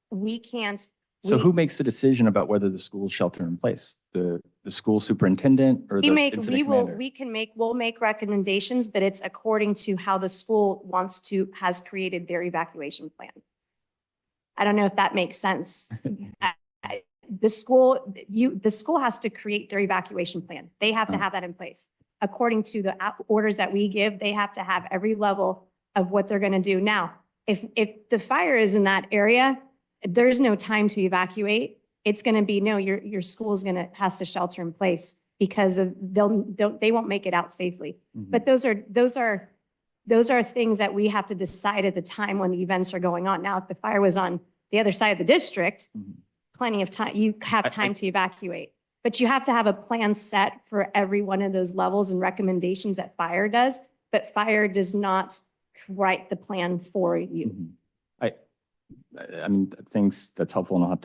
we can't. So we- who makes the decision about whether the schools shelter in place? The school superintendent or the incident commander? We'll make recommendations, but it's according to how the school has created their evacuation plan. I don't know if that makes sense. The school has to create their evacuation plan. They have to have that in place. According to the orders that we give, they have to have every level of what they're going to do. Now, if the fire is in that area, there's no time to evacuate. It's going to be, no, your school is has to shelter in place because they won't make it out safely. But those are things that we have to decide at the time when the events are going on. Now, if the fire was on the other side of the district, plenty of time, you have time to evacuate. But you have to have a plan set for every one of those levels and recommendations that fire does, but fire does not write the plan for you. I mean, things that's helpful, and I'll have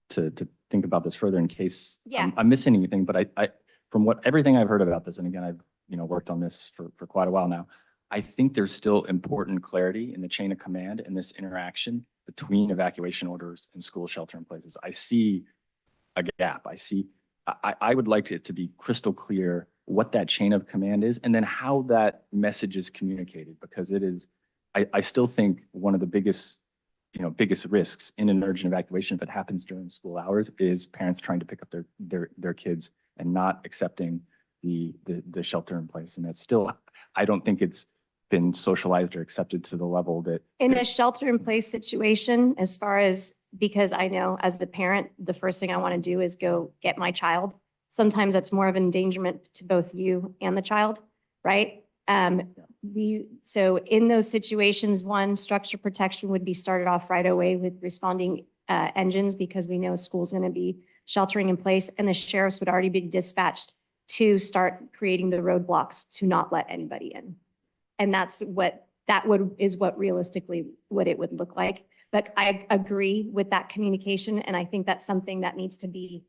to think about this further in case Yeah. I'm missing anything. But I from everything I've heard about this, and again, I've worked on this for quite a while now. I think there's still important clarity in the chain of command and this interaction between evacuation orders and school shelter in places. I see a gap. I would like it to be crystal clear what that chain of command is and then how that message is communicated, because it is, I still think one of the biggest risks in an urgent evacuation, if it happens during school hours, is parents trying to pick up their kids and not accepting the shelter in place. And that's still, I don't think it's been socialized or accepted to the level that. In a shelter in place situation, as far as, because I know as the parent, the first thing I want to do is go get my child. Sometimes that's more of an endangerment to both you and the child, right? So in those situations, one, structure protection would be started off right away with responding engines, because we know school's going to be sheltering in place, and the sheriffs would already be dispatched to start creating the roadblocks to not let anybody in. And that's what realistically what it would look like. But I agree with that communication, and I think that's something that needs to be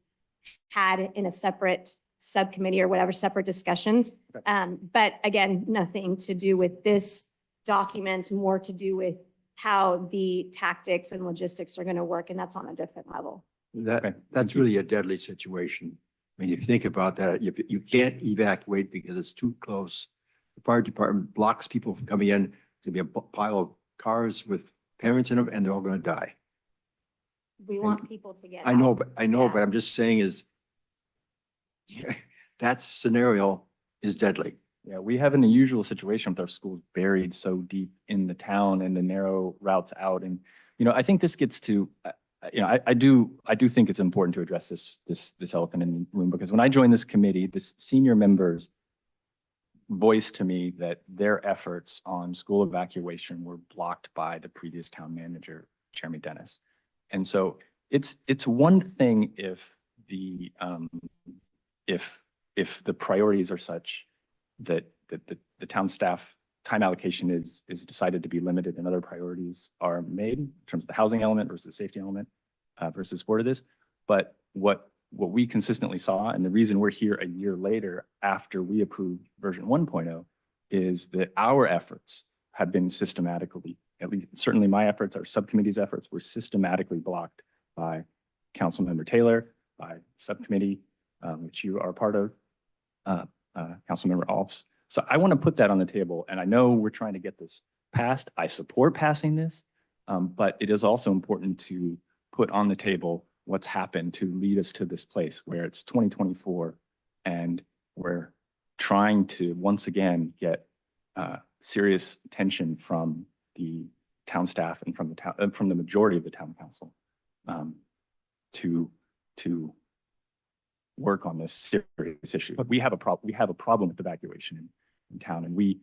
had in a separate subcommittee or whatever, separate discussions. But again, nothing to do with this document, more to do with how the tactics and logistics are going to work, and that's on a different level. That's really a deadly situation. I mean, if you think about that, if you can't evacuate because it's too close, the fire department blocks people from coming in, there'll be a pile of cars with parents in them, and they're all going to die. We want people to get I know, out. but I'm just saying is that scenario is deadly. Yeah, we have an unusual situation with our schools buried so deep in the town and the narrow routes out. And, I think this gets to, I do think it's important to address this elephant in the room, because when I joined this committee, the senior members voiced to me that their efforts on school evacuation were blocked by the previous town manager, Jeremy Dennis. And so it's one thing if the priorities are such that the town staff time allocation is decided to be limited and other priorities are made in terms of the housing element versus the safety element versus support of this. But what we consistently saw, and the reason we're here a year later after we approved version 1.0, is that our efforts have been systematically, at least certainly my efforts, our subcommittee's efforts, were systematically blocked by Councilmember Taylor, by subcommittee, which you are part of, Councilmember Alves. So I want to put that on the table, and I know we're trying to get this passed. I support passing this, but it is also important to put on the table what's happened to lead us to this place where it's 2024 and we're trying to once again get serious attention from the town staff and from the town, from the majority of the town council to work on this serious issue. But we have a problem with evacuation in town, and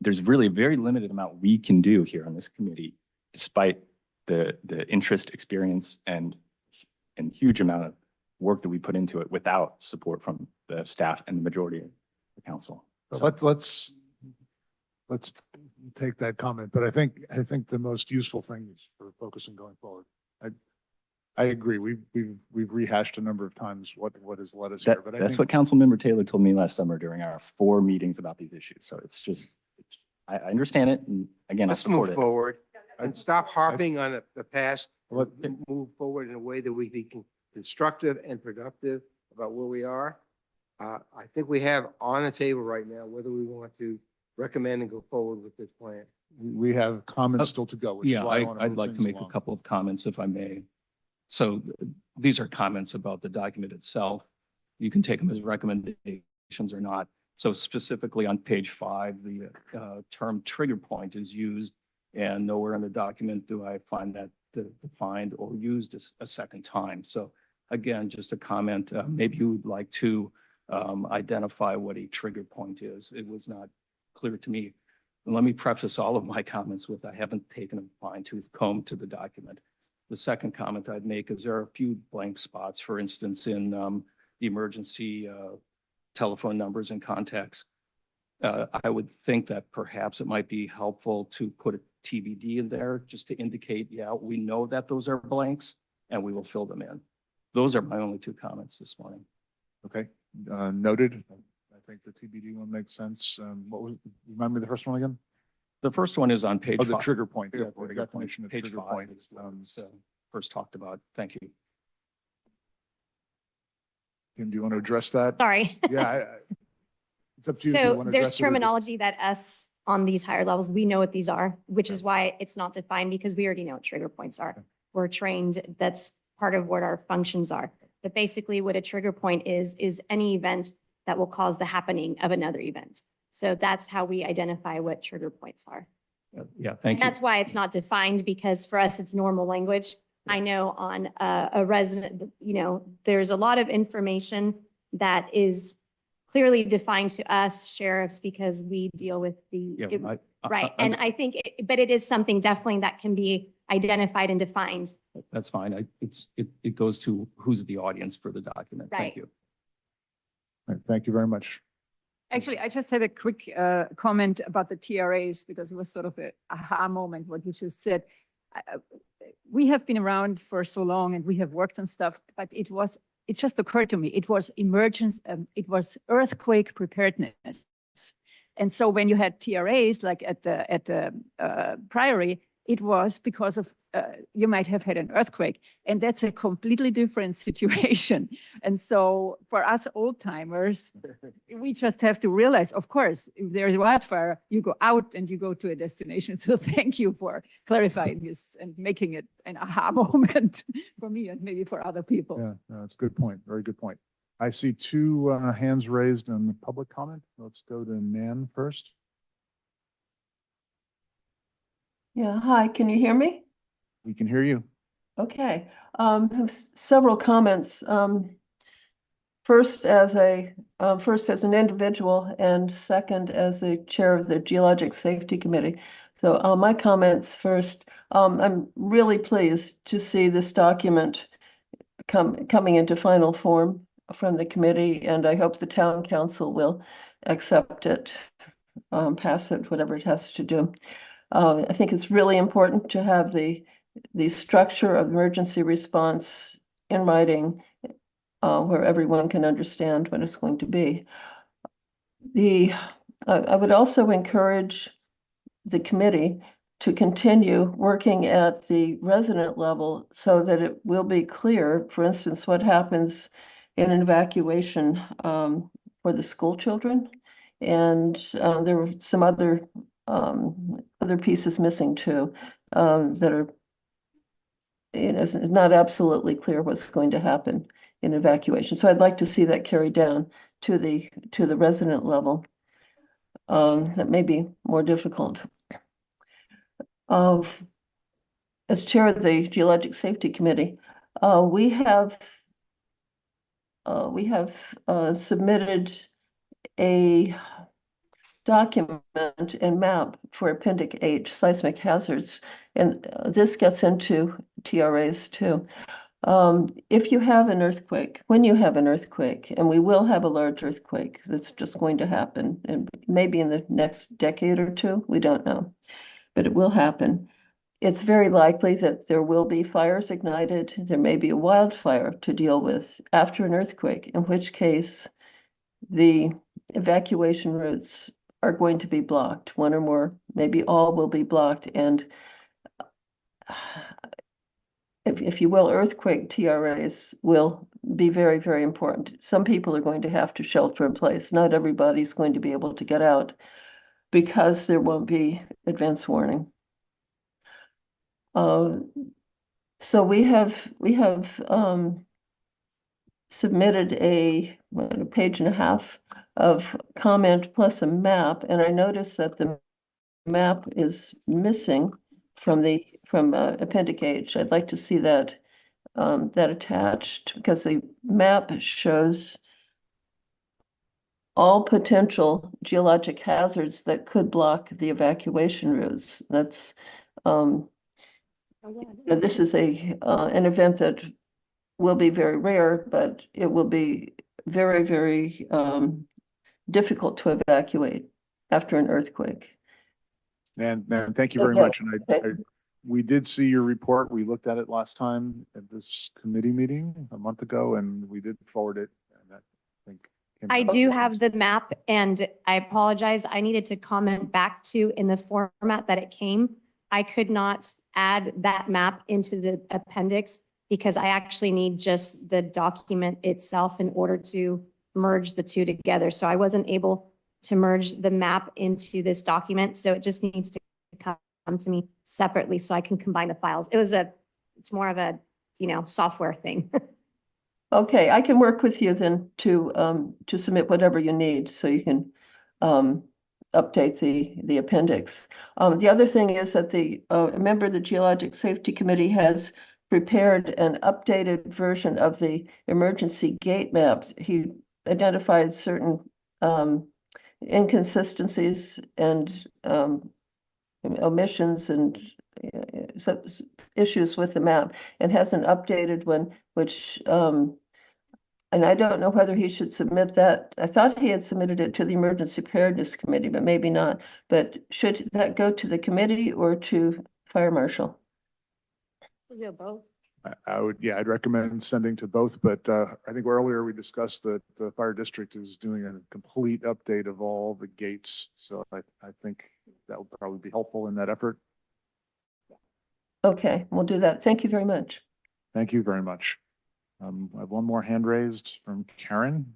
there's really a very limited amount we can do here on this committee, despite the interest, experience, and huge amount of work that we put into it without support from the staff and the majority of the council. So let's take that comment, but I think the most useful thing is for focusing going forward. I agree. We've rehashed a number of times what has led us here, but That's what Councilmember Taylor told me last summer during our 4 meetings about these issues. So it's just, I understand it, and again, I Let's support move it. forward. and stop harping on the past, Let- and move forward in a way that we be constructive and productive about where we are. I think we have on the table right now whether we want to recommend and go forward with this plan. We have comments still to go. which is Yeah, why I wanna I'd move like to things make a along. couple of comments if I may. So these are comments about the document itself. You can take them as recommendations or not. So specifically on page 5, the term trigger point is used, and nowhere in the document do I find that defined or used a second time. So again, just a comment, maybe you would like to identify what a trigger point is. It was not clear to me. And let me preface all of my comments with, I haven't taken a fine tooth comb to the document. The second comment I'd make is there are a few blank spots, for instance, in the emergency telephone numbers and contacts. I would think that perhaps it might be helpful to put a TBD in there just to indicate, yeah, we know that those are blanks and we will fill them in. Those are my only 2 comments this morning. Okay, noted. I think the TBD one makes sense. What was, remind me the first one again? The first one is on page Oh, the 5. trigger point. Yeah, Yeah, the the definition of page trigger 5 point. is what was, first talked about. Thank you. Kim, do you want to address that? Sorry. Yeah, it's up to you if you So want to there's address it or just- terminology that us on these higher levels, we know what these are, which is why it's not defined because we already know what trigger points are. We're trained, that's part of what our functions are. But basically what a trigger point is any event that will cause the happening of another event. So that's how we identify what trigger points are. Yeah, And thank you. that's why it's not defined because for us, it's normal language. I know on a resident, you know, there's a lot of information that is clearly defined to us sheriffs because we deal with Yeah, the, I- right. And I think, but it is something definitely that can be identified and defined. That's fine. It goes to who's the audience for the document. Right. Thank you. All right, thank you very much. Actually, I just had a quick comment about the TRAs because it was sort of a aha moment, what you just said. We have been around for so long and we have worked on stuff, but it just occurred to me, it was it was earthquake preparedness. And so when you had TRAs, like at the Priory, it was because of, you might have had an earthquake, and that's a completely different situation. And so for us old timers, we just have to realize, of course, if there's wildfire, you go out and you go to a destination. So thank you for clarifying this and making it an aha moment for me and maybe for other people. Yeah, no, that's a good point. Very good point. I see 2 hands raised in the public comment. Let's go to Nan first. Yeah, hi, can you hear me? We can hear you. Okay, have several comments. First as an individual and second as the chair of the Geologic Safety Committee. So my comments first, I'm really pleased to see this document coming into final form from the committee, and I hope the town council will accept it, pass it, whatever it has to do. I think it's really important to have the structure of emergency response in writing, where everyone can understand what it's going to be. I would also encourage the committee to continue working at the resident level so that it will be clear, for instance, what happens in an evacuation for the school children. And there were some other pieces missing too, that are, you know, it's not absolutely clear what's going to happen in evacuation. So I'd like to see that carried down to the resident level. That may be more difficult. As chair of the Geologic Safety Committee, we have submitted a document and map for Appendix H, seismic hazards, and this gets into TRAs too. If you have an earthquake, when you have an earthquake, and we will have a large earthquake that's just going to happen, and maybe in the next decade or 2, we don't know, but it will happen. It's very likely that there will be fires ignited. There may be a wildfire to deal with after an earthquake, in which case the evacuation routes are going to be blocked. One or more, maybe all will be blocked. And if you will, earthquake TRAs will be very, very important. Some people are going to have to shelter in place. Not everybody's going to be able to get out because there won't be advance warning. So we have submitted a page and a half of comment plus a map, and I noticed that the map is missing from Appendix H. I'd like to see that attached, because the map shows all potential geologic hazards that could block the evacuation routes. That's this is an event that will be very rare, but it will be very, very difficult to evacuate after an earthquake. And thank you very Okay. much. And we did see your report. We looked at it last time at this committee meeting a month ago, and we did forward it. And I think I do have the map, and I apologize. I needed to comment back to in the format that it came. I could not add that map into the appendix because I actually need just the document itself in order to merge the two together. So I wasn't able to merge the map into this document. So it just needs to come to me separately so I can combine the files. It's more of a, software thing. Okay, I can work with you then to submit whatever you need so you can update the appendix. The other thing is that a member of the Geologic Safety Committee has prepared an updated version of the emergency gate maps. He identified certain inconsistencies and omissions and issues with the map, and has an updated one, which and I don't know whether he should submit that. I thought he had submitted it to the Emergency Preparedness Committee, but maybe not. But should that go to the committee or to Fire Marshal? Yeah, both. I'd recommend sending to both, but I think earlier we discussed that the fire district is doing a complete update of all the gates. So I think that would probably be helpful in that effort. Okay, we'll do that. Thank you very much. Thank you very much. I have one more hand raised from Karen.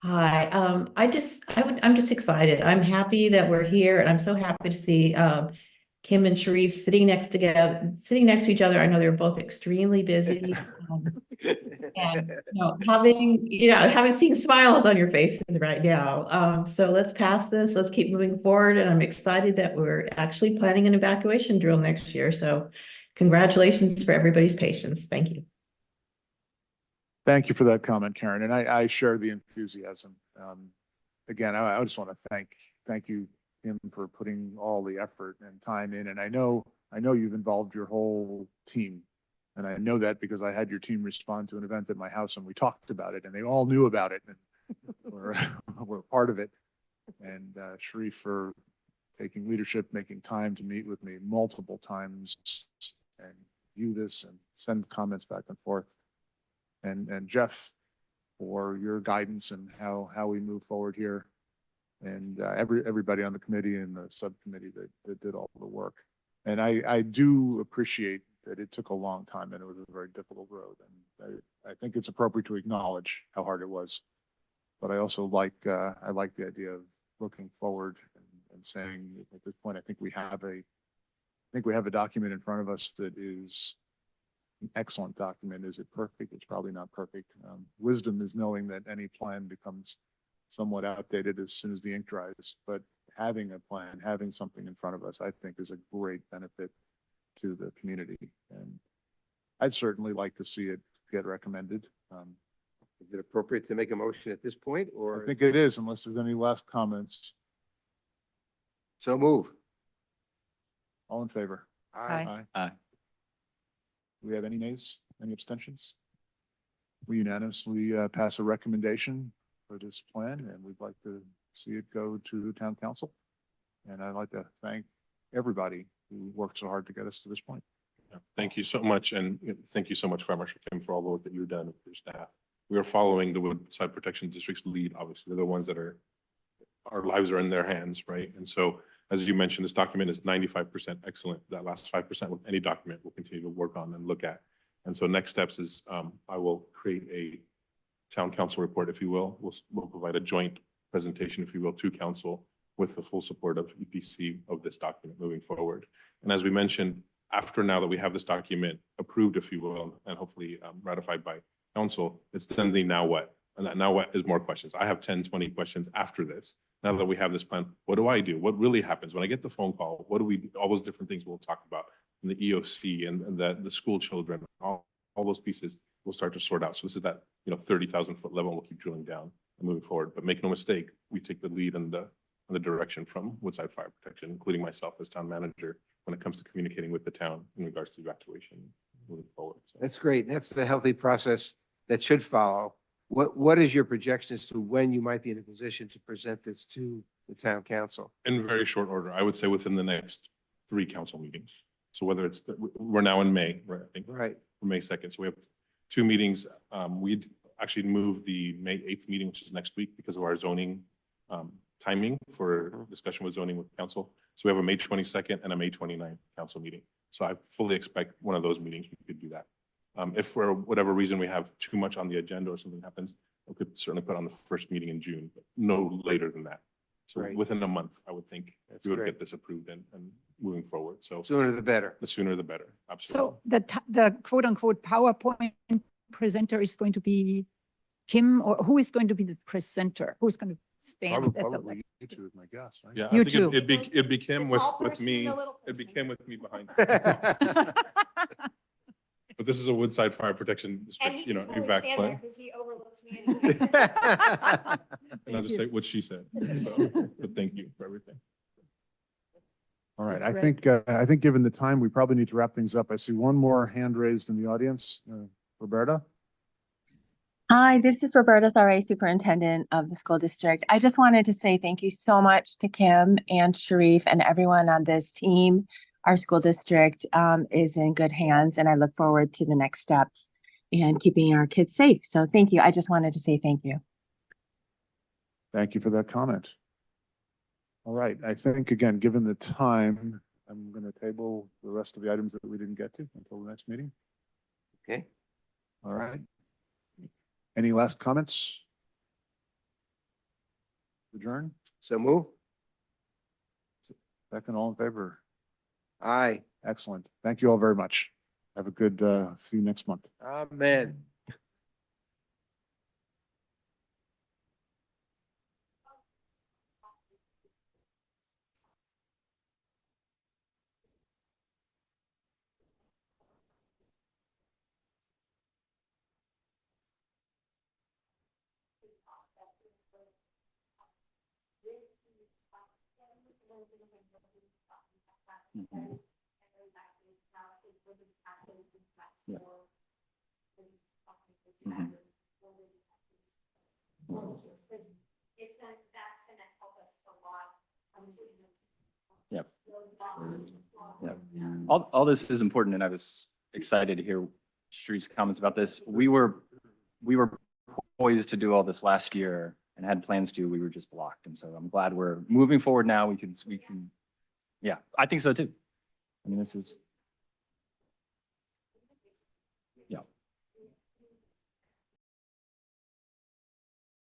Hi, I'm just excited. I'm happy that we're here, and I'm so happy to see Kim and Sharif sitting next to each other. I know they're both extremely busy. And having seen smiles on your faces right now. So let's pass this. Let's keep moving forward. And I'm excited that we're actually planning an evacuation drill next year. So congratulations for everybody's patience. Thank you. Thank you for that comment, Karen. And I share the enthusiasm. Again, I just want to thank you, Kim, for putting all the effort and time in. And I know you've involved your whole team. And I know that because I had your team respond to an event at my house and we talked about it and they all knew about it and were part of it. And Sharif for taking leadership, making time to meet with me multiple times and view this and send comments back and forth. And Jeff for your guidance and how we move forward here. And everybody on the committee and the subcommittee that did all the work. And I do appreciate that it took a long time and it was a very difficult road. And I think it's appropriate to acknowledge how hard it was. But I also like the idea of looking forward and saying at this point, I think we have a document in front of us that is an excellent document. Is it perfect? It's probably not perfect. Wisdom is knowing that any plan becomes somewhat outdated as soon as the ink dries, but having a plan, having something in front of us, I think is a great benefit to the community. And I'd certainly like to see it get recommended. Is it appropriate to make a motion at this point, or? I think it is, unless there's any last comments. So move. All in favor? Aye. Aye. Do we have any nays, any abstentions? We unanimously pass a recommendation for this plan, and we'd like to see it go to the town council. And I'd like to thank everybody who worked so hard to get us to this point. Thank you so much. And thank you so much, Fire Marshal Kim, for all the work that you've done with your staff. We are following the Woodside Protection District's lead. Obviously, they're the ones that our lives are in their hands, right? And so as you mentioned, this document is 95% excellent. That last 5% with any document we'll continue to work on and look at. And so next steps is I will create a town council report, if you will. We'll provide a joint presentation, if you will, to council with the full support of EPC of this document moving forward. And as we mentioned, after now that we have this document approved, if you will, and hopefully ratified by council, it's then the now what? And that now what is more questions. I have 10, 20 questions after this. Now that we have this plan, what do I do? What really happens when I get the phone call? What do we do? All those different things we'll talk about in the EOC and the school children, all those pieces we'll start to sort out. So this is that, 30,000 foot level. We'll keep drilling down and moving forward. But make no mistake, we take the lead and the direction from Woodside Fire Protection, including myself as town manager, when it comes to communicating with the town in regards to evacuation moving forward. So That's great. That's the healthy process that should follow. What is your projection as to when you might be in a position to present this to the town council? in very short order, I would say within the next 3 council meetings. So whether it's, we're now in May, right? I think Right. we're May 2nd. So we have 2 meetings. We'd actually moved the May 8th meeting, which is next week, because of our zoning timing for discussion with zoning with council. So we have a May 22nd and a May 29th council meeting. So I fully expect one of those meetings, we could do that. If for whatever reason we have too much on the agenda or something happens, we could certainly put on the first meeting in June, but no later than that. So Right. within a month, I would think That's we would great. get this approved and moving forward. So Sooner the better. the sooner the better, absolutely. So the quote unquote PowerPoint presenter is going to be Kim, or who is going to be the presenter? Who's going to stand at the Probably you two is my guess, right? Yeah, I You think too. it became The with, tall with person me, and the little it person. became with me behind. But this is a Woodside Fire Protection And District, he can totally evac stand there plan. because he overlooks me. And I'll just say what she said. So, but thank you for everything. All right, That's I think given the time, we probably need to wrap things up. I see one more hand raised in the audience. Roberta? Hi, this is Roberta Thare, Superintendent of the school district. I just wanted to say thank you so much to Kim and Sharif and everyone on this team. Our school district is in good hands, and I look forward to the next steps and keeping our kids safe. So thank you. I just wanted to say thank you. Thank you for that comment. All right, I think, again, given the time, I'm going to table the rest of the items that we didn't get to until the next meeting. Okay. All right. Any last comments? Adjourn? So move. Second, all in favor? Aye. Excellent. Thank you all very much. Have a good, see you next month. Amen. Mhm. Yeah. Mhm. Yep. Yep. All this is important, and I was excited to hear Sharif's comments about this. We were poised to do all this last year and had plans to, we were just blocked. And so I'm glad we're moving forward now. We can, yeah, I think so too. I mean, this is